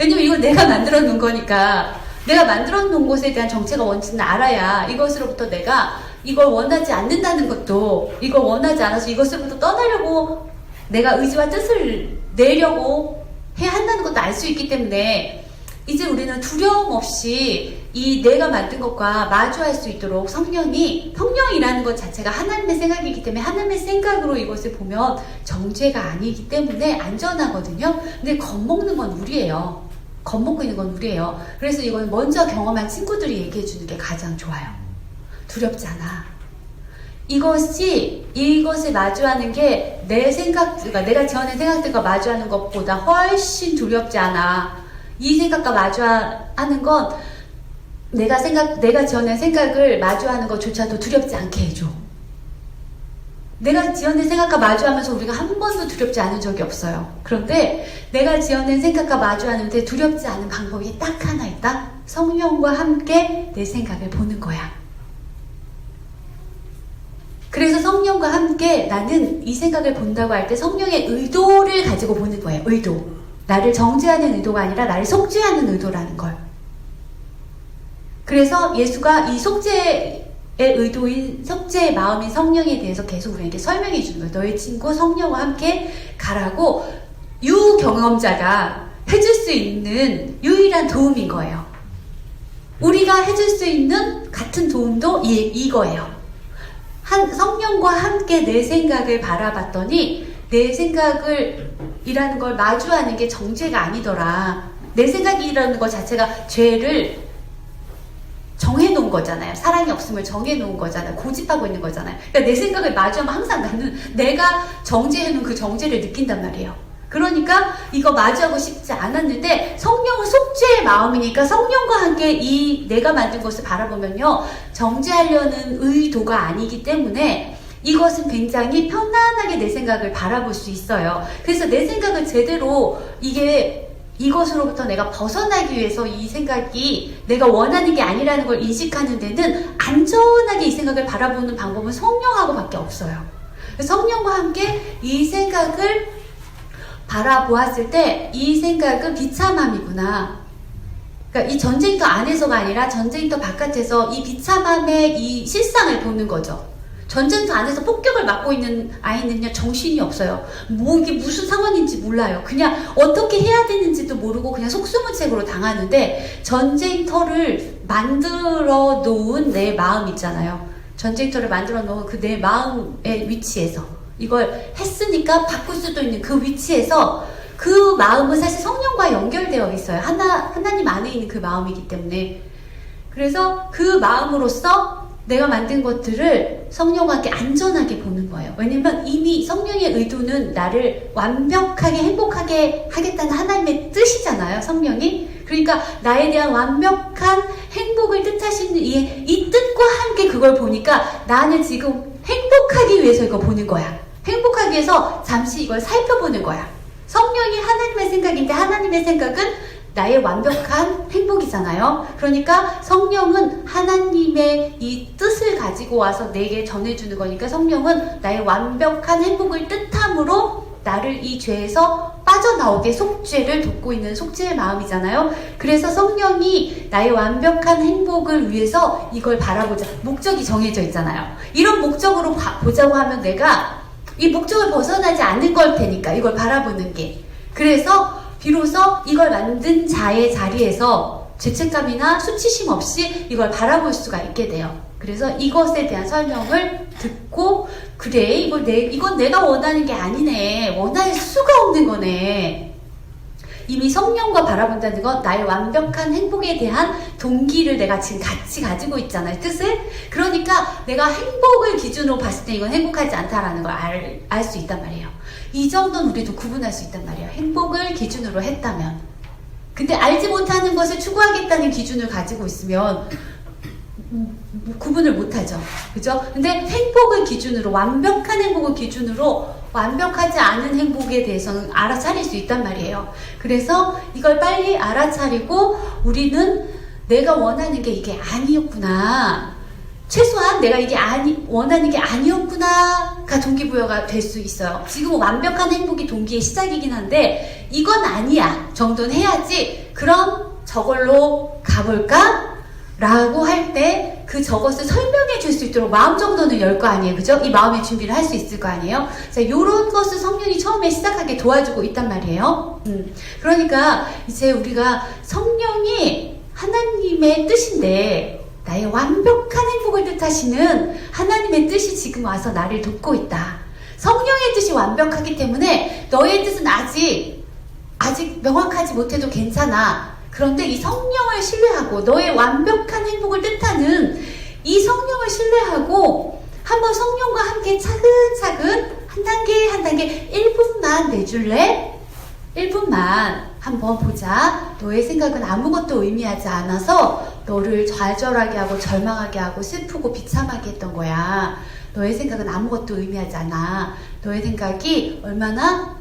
왜냐면 이건 내가 만들어 놓은 거니까, 내가 만들어 놓은 것에 대한 정체가 뭔지는 알아야 이것으로부터 내가 이걸 원하지 않는다는 것도, 이걸 원하지 않아서 이것으로부터 떠나려고 내가 의지와 뜻을 내려고 해야 한다는 것도 알 수 있기 때문에, 이제 우리는 두려움 없이 이 내가 만든 것과 마주할 수 있도록 성령이라는 것 자체가 하나님의 생각이기 때문에 하나님의 생각으로 이것을 보면 정죄가 아니기 때문에 안전하거든요. 근데 겁먹는 건 우리예요. 겁먹고 있는 건 우리예요. 그래서 이건 먼저 경험한 친구들이 얘기해 주는 게 가장 좋아요. 두렵지 않아. 이것을 마주하는 게 내 생각들과, 내가 지어낸 생각들과 마주하는 것보다 훨씬 두렵지 않아. 이 생각과 마주하는 건 내가 지어낸 생각을 마주하는 것조차도 두렵지 않게 해줘. 내가 지어낸 생각과 마주하면서 우리가 한 번도 두렵지 않은 적이 없어요. 그런데 내가 지어낸 생각과 마주하는데 두렵지 않은 방법이 딱 하나 있다. 성령과 함께 내 생각을 보는 거야. 그래서 성령과 함께 나는 이 생각을 본다고 할 때 성령의 의도를 가지고 보는 거예요. 의도. 나를 정죄하는 의도가 아니라 나를 속죄하는 의도라는 걸. 그래서 예수가 이 속죄의 의도인, 속죄의 마음인 성령에 대해서 계속 우리에게 설명해 주는 거예요. 너의 친구 성령과 함께 가라고, 유경험자가 해줄 수 있는 유일한 도움인 거예요. 우리가 해줄 수 있는 같은 도움도 이거예요. 성령과 함께 내 생각을 바라봤더니 내 생각이라는 걸 마주하는 게 정죄가 아니더라. 내 생각이라는 것 자체가 죄를 정해놓은 거잖아요. 사랑이 없음을 정해놓은 거잖아요. 고집하고 있는 거잖아요. 그러니까 내 생각을 마주하면 항상 나는 내가 정죄해놓은 그 정죄를 느낀단 말이에요. 그러니까 이거 마주하고 싶지 않았는데, 성령은 속죄의 마음이니까 성령과 함께 이 내가 만든 것을 바라보면요, 정죄하려는 의도가 아니기 때문에 이것은 굉장히 편안하게 내 생각을 바라볼 수 있어요. 그래서 내 생각을 제대로 이것으로부터 내가 벗어나기 위해서 이 생각이 내가 원하는 게 아니라는 걸 인식하는 데는 안전하게 이 생각을 바라보는 방법은 성령하고 밖에 없어요. 성령과 함께 이 생각을 바라보았을 때 이 생각은 비참함이구나. 그러니까 이 전쟁터 안에서가 아니라 전쟁터 바깥에서 이 비참함의 이 실상을 보는 거죠. 전쟁터 안에서 폭격을 맞고 있는 아이는요, 정신이 없어요. 뭐 이게 무슨 상황인지 몰라요. 그냥 어떻게 해야 되는지도 모르고 그냥 속수무책으로 당하는데, 전쟁터를 만들어 놓은 내 마음 있잖아요. 전쟁터를 만들어 놓은 그 내 마음의 위치에서 이걸 했으니까 바꿀 수도 있는 그 위치에서 그 마음은 사실 성령과 연결되어 있어요. 하나님 안에 있는 그 마음이기 때문에. 그래서 그 마음으로써 내가 만든 것들을 성령과 함께 안전하게 보는 거예요. 왜냐면 이미 성령의 의도는 나를 완벽하게 행복하게 하겠다는 하나님의 뜻이잖아요, 성령이. 그러니까 나에 대한 완벽한 행복을 뜻하시는 이 뜻과 함께 그걸 보니까 나는 지금 행복하기 위해서 이거 보는 거야. 행복하기 위해서 잠시 이걸 살펴보는 거야. 성령이 하나님의 생각인데 하나님의 생각은 나의 완벽한 행복이잖아요. 그러니까 성령은 하나님의 이 뜻을 가지고 와서 내게 전해주는 거니까, 성령은 나의 완벽한 행복을 뜻함으로 나를 이 죄에서 빠져나오게 속죄를 돕고 있는 속죄의 마음이잖아요. 그래서 성령이 나의 완벽한 행복을 위해서 이걸 바라보자. 목적이 정해져 있잖아요. 이런 목적으로 보자고 하면 내가 이 목적을 벗어나지 않는 걸 테니까, 이걸 바라보는 게. 그래서 비로소 이걸 만든 자의 자리에서 죄책감이나 수치심 없이 이걸 바라볼 수가 있게 돼요. 그래서 이것에 대한 설명을 듣고, 그래, 이건 내가 원하는 게 아니네. 원할 수가 없는 거네. 이미 성령과 바라본다는 건 나의 완벽한 행복에 대한 동기를 내가 지금 같이 가지고 있잖아요, 뜻을. 그러니까 내가 행복을 기준으로 봤을 때 이건 행복하지 않다라는 걸 알 수 있단 말이에요. 이 정도는 우리도 구분할 수 있단 말이에요. 행복을 기준으로 했다면. 근데 알지 못하는 것을 추구하겠다는 기준을 가지고 있으면 구분을 못하죠. 그죠? 근데 행복을 기준으로, 완벽한 행복을 기준으로 완벽하지 않은 행복에 대해서는 알아차릴 수 있단 말이에요. 그래서 이걸 빨리 알아차리고, 우리는 내가 원하는 게 이게 아니었구나, 최소한 내가 이게 원하는 게 아니었구나가 동기부여가 될 수 있어요. 지금 완벽한 행복이 동기의 시작이긴 한데 이건 아니야 정도는 해야지, 그럼 저걸로 가볼까? 라고 할 때 그 저것을 설명해 줄 수 있도록 마음 정도는 열 거 아니에요. 그죠? 이 마음의 준비를 할 수 있을 거 아니에요. 자, 요런 것을 성령이 처음에 시작하게 도와주고 있단 말이에요. 그러니까 이제 우리가 성령이 하나님의 뜻인데, 나의 완벽한 행복을 뜻하시는 하나님의 뜻이 지금 와서 나를 돕고 있다. 성령의 뜻이 완벽하기 때문에 너의 뜻은 아직 명확하지 못해도 괜찮아. 그런데 이 성령을 신뢰하고, 너의 완벽한 행복을 뜻하는 이 성령을 신뢰하고, 한번 성령과 함께 차근차근 한 단계 한 단계 1분만 내줄래? 1분만 한번 보자. 너의 생각은 아무것도 의미하지 않아서 너를 좌절하게 하고 절망하게 하고 슬프고 비참하게 했던 거야. 너의 생각은 아무것도 의미하지 않아. 너의 생각이 얼마나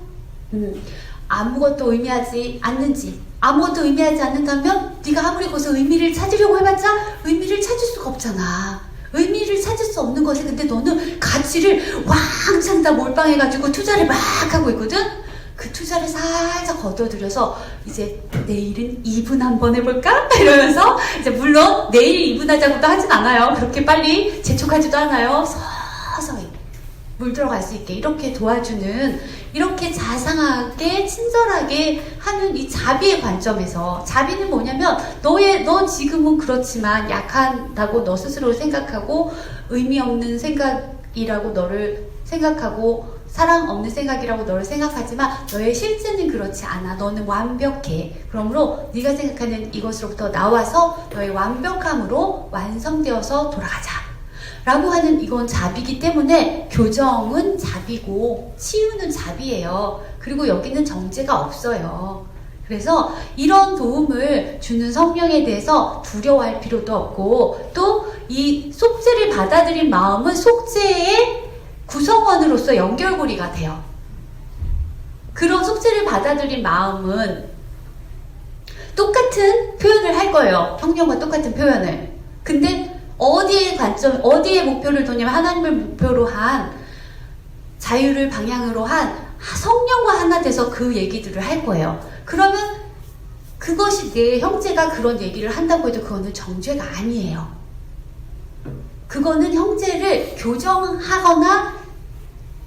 아무것도 의미하지 않는지. 아무것도 의미하지 않는다면 네가 아무리 거기서 의미를 찾으려고 해봤자 의미를 찾을 수가 없잖아. 의미를 찾을 수 없는 것에 근데 너는 가치를 왕창 다 몰빵해가지고 투자를 막 하고 있거든? 그 투자를 살짝 걷어들여서 이제 내일은 2분 한번 해볼까? 이러면서 이제 물론 내일 2분 하자고도 하진 않아요. 그렇게 빨리 재촉하지도 않아요. 서서히 물들어갈 수 있게 이렇게 도와주는, 이렇게 자상하게 친절하게 하는 이 자비의 관점에서, 자비는 뭐냐면 너 지금은 그렇지만 약하다고 너 스스로 생각하고 의미 없는 생각이라고 너를 생각하고 사랑 없는 생각이라고 너를 생각하지만 너의 실제는 그렇지 않아. 너는 완벽해. 그러므로 네가 생각하는 이것으로부터 나와서 너의 완벽함으로 완성되어서 돌아가자 라고 하는, 이건 자비이기 때문에 교정은 자비고 치유는 자비예요. 그리고 여기는 정죄가 없어요. 그래서 이런 도움을 주는 성령에 대해서 두려워할 필요도 없고, 또 이 속죄를 받아들인 마음은 속죄의 구성원으로서 연결고리가 돼요. 그런 속죄를 받아들인 마음은 똑같은 표현을 할 거예요. 성령과 똑같은 표현을. 근데 어디에 목표를 뒀냐면 하나님을 목표로 한, 자유를 방향으로 한 성령과 하나 돼서 그 얘기들을 할 거예요. 그러면 그것이 내 형제가 그런 얘기를 한다고 해도 그거는 정죄가 아니에요. 그거는 형제를 교정하거나,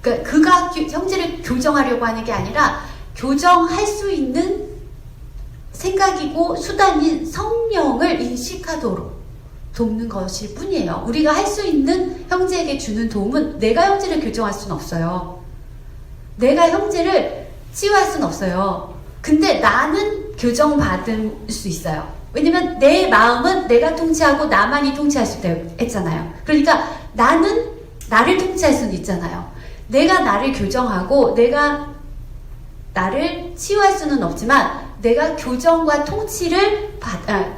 그러니까 그가 형제를 교정하려고 하는 게 아니라 교정할 수 있는 생각이고 수단인 성령을 인식하도록 돕는 것일 뿐이에요. 우리가 할 수 있는 형제에게 주는 도움은 내가 형제를 교정할 수는 없어요. 내가 형제를 치유할 수는 없어요. 근데 나는 교정받을 수 있어요. 왜냐면 내 마음은 내가 통치하고 나만이 통치할 수 있다고 했잖아요. 그러니까 나는 나를 통치할 수는 있잖아요. 내가 나를 교정하고 내가 나를 치유할 수는 없지만 내가 교정과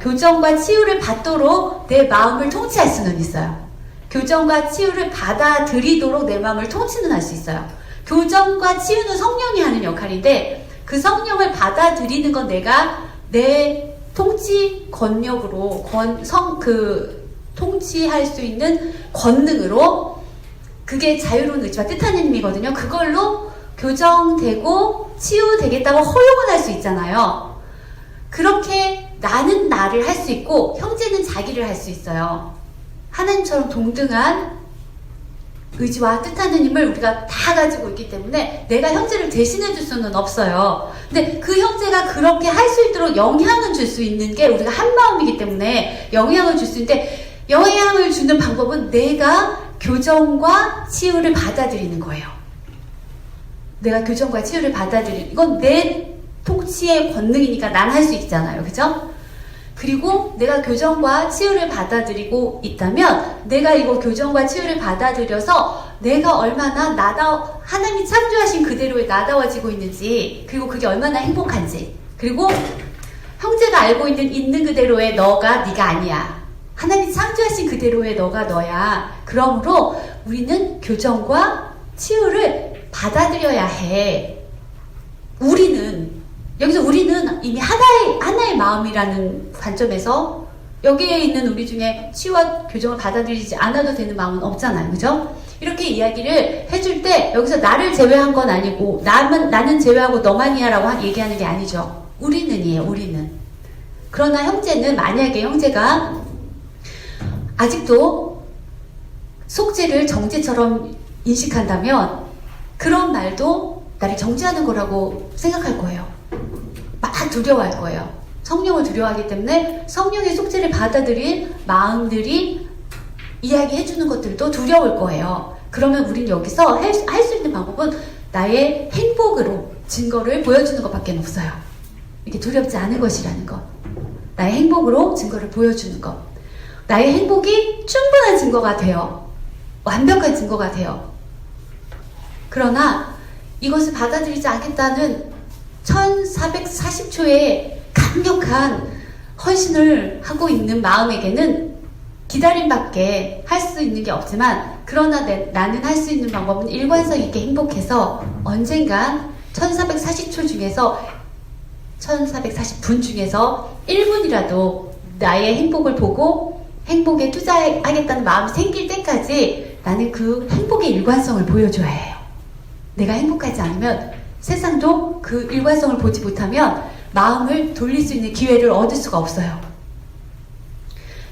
교정과 치유를 받도록 내 마음을 통치할 수는 있어요. 교정과 치유를 받아들이도록 내 마음을 통치는 할 수 있어요. 교정과 치유는 성령이 하는 역할인데 그 성령을 받아들이는 건 내가 내 통치 권력으로 통치할 수 있는 권능으로, 그게 자유로운 의지와 뜻하는 힘이거든요. 그걸로 교정되고 치유되겠다고 허용을 할 수 있잖아요. 그렇게 나는 나를 할 수 있고 형제는 자기를 할 수 있어요. 하나님처럼 동등한 의지와 뜻하는 힘을 우리가 다 가지고 있기 때문에 내가 형제를 대신해 줄 수는 없어요. 근데 그 형제가 그렇게 할 수 있도록 영향을 줄 수 있는 게 우리가 한 마음이기 때문에 영향을 줄 수 있는데, 영향을 주는 방법은 내가 교정과 치유를 받아들이는 거예요. 내가 교정과 치유를 받아들이는, 이건 내 통치의 권능이니까 난 할 수 있잖아요. 그죠? 그리고 내가 교정과 치유를 받아들이고 있다면 내가 이거 교정과 치유를 받아들여서 내가 얼마나 하나님이 창조하신 그대로의 나다워지고 있는지, 그리고 그게 얼마나 행복한지, 그리고 형제가 알고 있는 그대로의 너가 네가 아니야. 하나님이 창조하신 그대로의 너가 너야. 그러므로 우리는 교정과 치유를 받아들여야 해. 여기서 우리는 이미 하나의 마음이라는 관점에서 여기에 있는 우리 중에 치유와 교정을 받아들이지 않아도 되는 마음은 없잖아요. 그죠? 이렇게 이야기를 해줄 때 여기서 나를 제외한 건 아니고 나는 제외하고 너만이야 라고 얘기하는 게 아니죠. 우리는. 그러나 형제는, 만약에 형제가 아직도 속죄를 정죄처럼 인식한다면 그런 말도 나를 정죄하는 거라고 생각할 거예요. 막 두려워할 거예요. 성령을 두려워하기 때문에 성령의 속죄를 받아들인 마음들이 이야기해주는 것들도 두려울 거예요. 그러면 우린 여기서 할 수 있는 방법은 나의 행복으로 증거를 보여주는 것밖에 없어요. 이게 두렵지 않은 것이라는 것. 나의 행복으로 증거를 보여주는 것. 나의 행복이 충분한 증거가 돼요. 완벽한 증거가 돼요. 그러나 이것을 받아들이지 않겠다는 1440초의 강력한 헌신을 하고 있는 마음에게는 기다림밖에 할 수 있는 게 없지만, 그러나 나는 할 수 있는 방법은 일관성 있게 행복해서 언젠간 1440초 중에서 1440분 중에서 1분이라도 나의 행복을 보고 행복에 투자하겠다는 마음이 생길 때까지 나는 그 행복의 일관성을 보여줘야 해요. 내가 행복하지 않으면, 세상도 그 일관성을 보지 못하면 마음을 돌릴 수 있는 기회를 얻을 수가 없어요.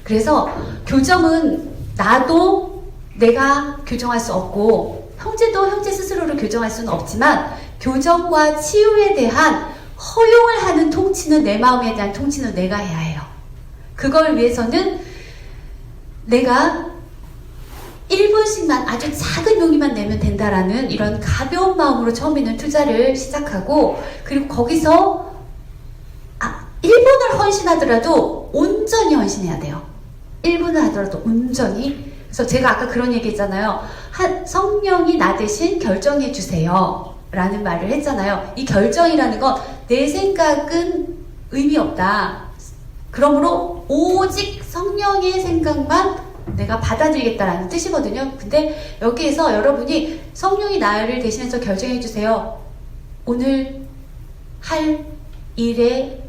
그래서 교정은 나도 내가 교정할 수 없고 형제도 형제 스스로를 교정할 수는 없지만, 교정과 치유에 대한 허용을 하는 통치는, 내 마음에 대한 통치는 내가 해야 해요. 그걸 위해서는 내가 1분씩만 아주 작은 용의만 내면 된다라는 이런 가벼운 마음으로 처음에는 투자를 시작하고, 그리고 거기서 1분을 헌신하더라도 온전히 헌신해야 돼요. 1분을 하더라도 온전히. 그래서 제가 아까 그런 얘기 했잖아요. 성령이 나 대신 결정해 주세요 라는 말을 했잖아요. 이 결정이라는 건 내 생각은 의미 없다. 그러므로 오직 성령의 생각만 내가 받아들이겠다라는 뜻이거든요. 근데 여기에서 여러분이 성령이 나를 대신해서 결정해 주세요. 오늘 할 일의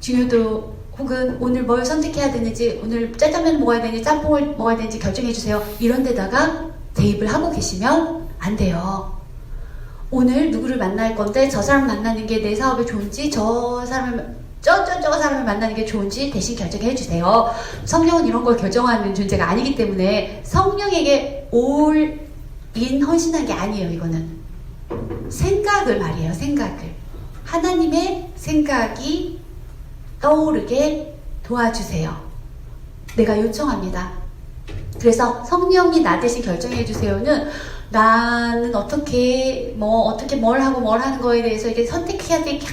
중요도, 혹은 오늘 뭘 선택해야 되는지, 오늘 짜장면 먹어야 되는지 짬뽕을 먹어야 되는지 결정해 주세요. 이런 데다가 대입을 하고 계시면 안 돼요. 오늘 누구를 만날 건데 저 사람 만나는 게 내 사업에 좋은지, 저 사람을 저 사람을 만나는 게 좋은지 대신 결정해 주세요. 성령은 이런 걸 결정하는 존재가 아니기 때문에 성령에게 올인 헌신한 게 아니에요. 이거는 생각을 말이에요. 생각을 하나님의 생각이 떠오르게 도와주세요. 내가 요청합니다. 그래서 성령이 나 대신 결정해 주세요는 나는 어떻게 뭘 하고 뭘 하는 거에 대해서 이게 선택해야 될 게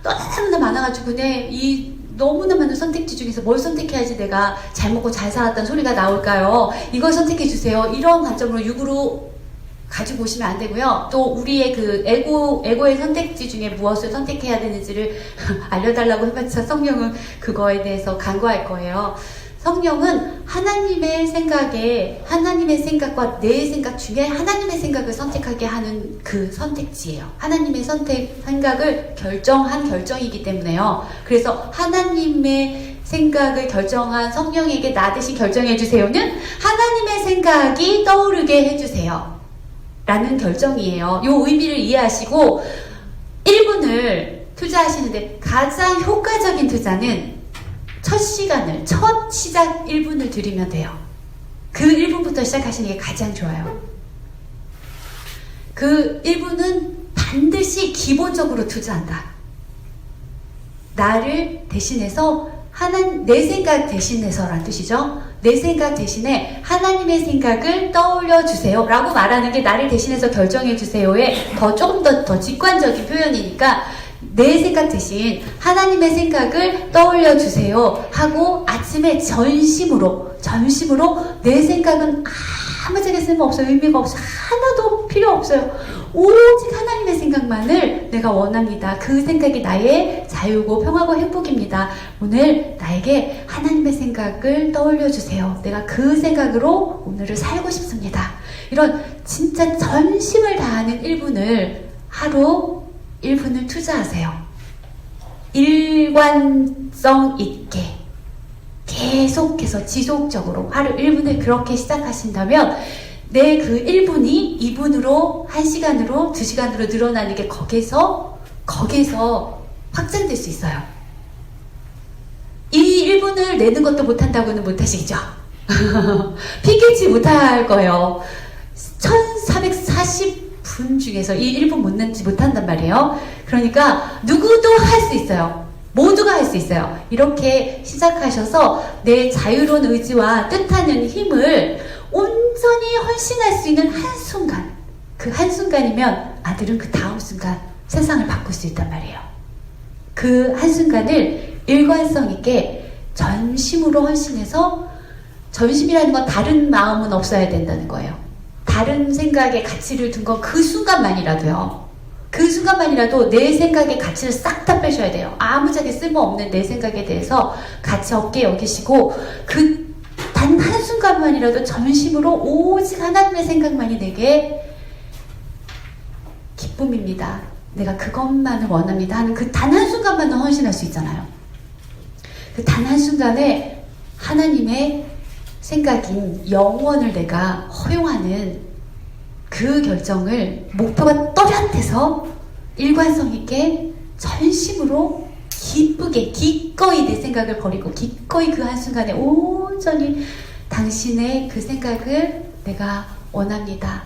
너무나 많아가지고 이 너무나 많은 선택지 중에서 뭘 선택해야지 내가 잘 먹고 잘 살았다는 소리가 나올까요? 이걸 선택해 주세요. 이런 관점으로 육으로 가지고 오시면 안 되고요. 또 우리의 그 에고의 선택지 중에 무엇을 선택해야 되는지를 알려달라고 해봤자 성령은 그거에 대해서 간구할 거예요. 성령은 하나님의 생각과 내 생각 중에 하나님의 생각을 선택하게 하는 그 선택지예요. 하나님의 생각을 결정한 결정이기 때문에요. 그래서 하나님의 생각을 결정한 성령에게 나 대신 결정해 주세요는 하나님의 생각이 떠오르게 해주세요 라는 결정이에요. 이 의미를 이해하시고 1분을 투자하시는데 가장 효과적인 투자는 첫 시작 1분을 드리면 돼요. 그 1분부터 시작하시는 게 가장 좋아요. 그 1분은 반드시 기본적으로 투자한다. 나를 대신해서 내 생각 대신해서란 뜻이죠. 내 생각 대신에 하나님의 생각을 떠올려 주세요 라고 말하는 게 나를 대신해서 결정해 주세요의 조금 더 직관적인 표현이니까 내 생각 대신 하나님의 생각을 떠올려 주세요 하고 아침에 전심으로 내 생각은 아무짝에 쓸모없어요. 의미가 없어요. 하나도 필요 없어요. 오직 하나님의 생각만을 내가 원합니다. 그 생각이 나의 자유고 평화고 행복입니다. 오늘 나에게 하나님의 생각을 떠올려 주세요. 내가 그 생각으로 오늘을 살고 싶습니다. 이런 진짜 전심을 다하는 1분을 하루 1분을 투자하세요. 일관성 있게 계속해서 지속적으로 하루 1분을 그렇게 시작하신다면 내 그 1분이 2분으로 1시간으로 2시간으로 늘어나는 게 거기서 확장될 수 있어요. 이 1분을 내는 것도 못한다고는 못하시죠? 피기치 못할 거예요. 1440분 중에서 이 1분 못 내지 못한단 말이에요. 그러니까 누구도 할 수 있어요. 모두가 할 수 있어요. 이렇게 시작하셔서 내 자유로운 의지와 뜻하는 힘을 온전히 헌신할 수 있는 한순간, 그 한순간이면 아들은 그 다음 순간 세상을 바꿀 수 있단 말이에요. 그 한순간을 일관성 있게 전심으로 헌신해서, 전심이라는 건 다른 마음은 없어야 된다는 거예요. 다른 생각에 가치를 둔 건 그 순간만이라도요. 그 순간만이라도 내 생각의 가치를 싹 다 빼셔야 돼요. 아무짝에 쓸모없는 내 생각에 대해서 가치 없게 여기시고 그 단 한순간만이라도 전심으로 오직 하나님의 생각만이 내게 기쁨입니다. 내가 그것만을 원합니다 하는 그 단 한순간만은 헌신할 수 있잖아요. 그 단 한순간에 하나님의 생각인 영원을 내가 허용하는 그 결정을 목표가 또렷해서 일관성 있게 전심으로 기쁘게 기꺼이 내 생각을 버리고 기꺼이 그 한순간에 온전히 당신의 그 생각을 내가 원합니다.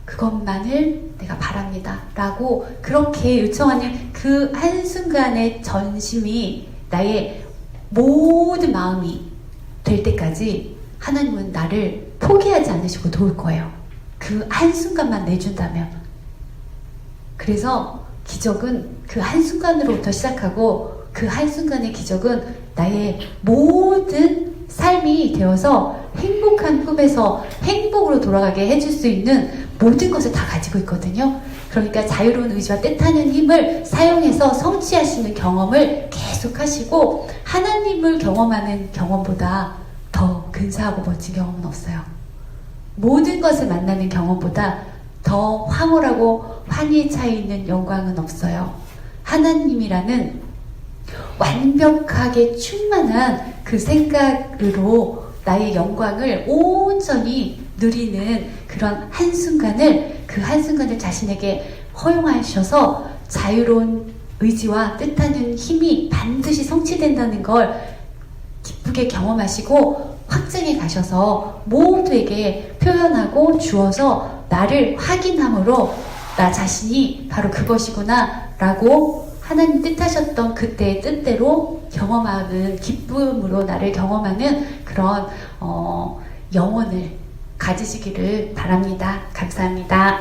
그것만을 내가 바랍니다. 라고 그렇게 요청하는 그 한순간의 전심이 나의 모든 마음이 될 때까지 하나님은 나를 포기하지 않으시고 도울 거예요. 그 한순간만 내준다면. 그래서 기적은 그 한순간으로부터 시작하고 그 한순간의 기적은 나의 모든 삶이 되어서 행복한 꿈에서 행복으로 돌아가게 해줄 수 있는 모든 것을 다 가지고 있거든요. 그러니까 자유로운 의지와 뜻하는 힘을 사용해서 성취하시는 경험을 계속 하시고 하나님을 경험하는 경험보다 더 근사하고 멋진 경험은 없어요. 모든 것을 만나는 경험보다 더 황홀하고 환희에 차 있는 영광은 없어요. 하나님이라는 완벽하게 충만한 그 생각으로 나의 영광을 온전히 누리는 그런 한순간을, 그 한순간을 자신에게 허용하셔서 자유로운 의지와 뜻하는 힘이 반드시 성취된다는 걸 기쁘게 경험하시고 확증해 가셔서 모두에게 표현하고 주어서 나를 확인함으로 나 자신이 바로 그것이구나 라고 하나님 뜻하셨던 그때의 뜻대로 경험하는, 기쁨으로 나를 경험하는 그런 영혼을 가지시기를 바랍니다. 감사합니다.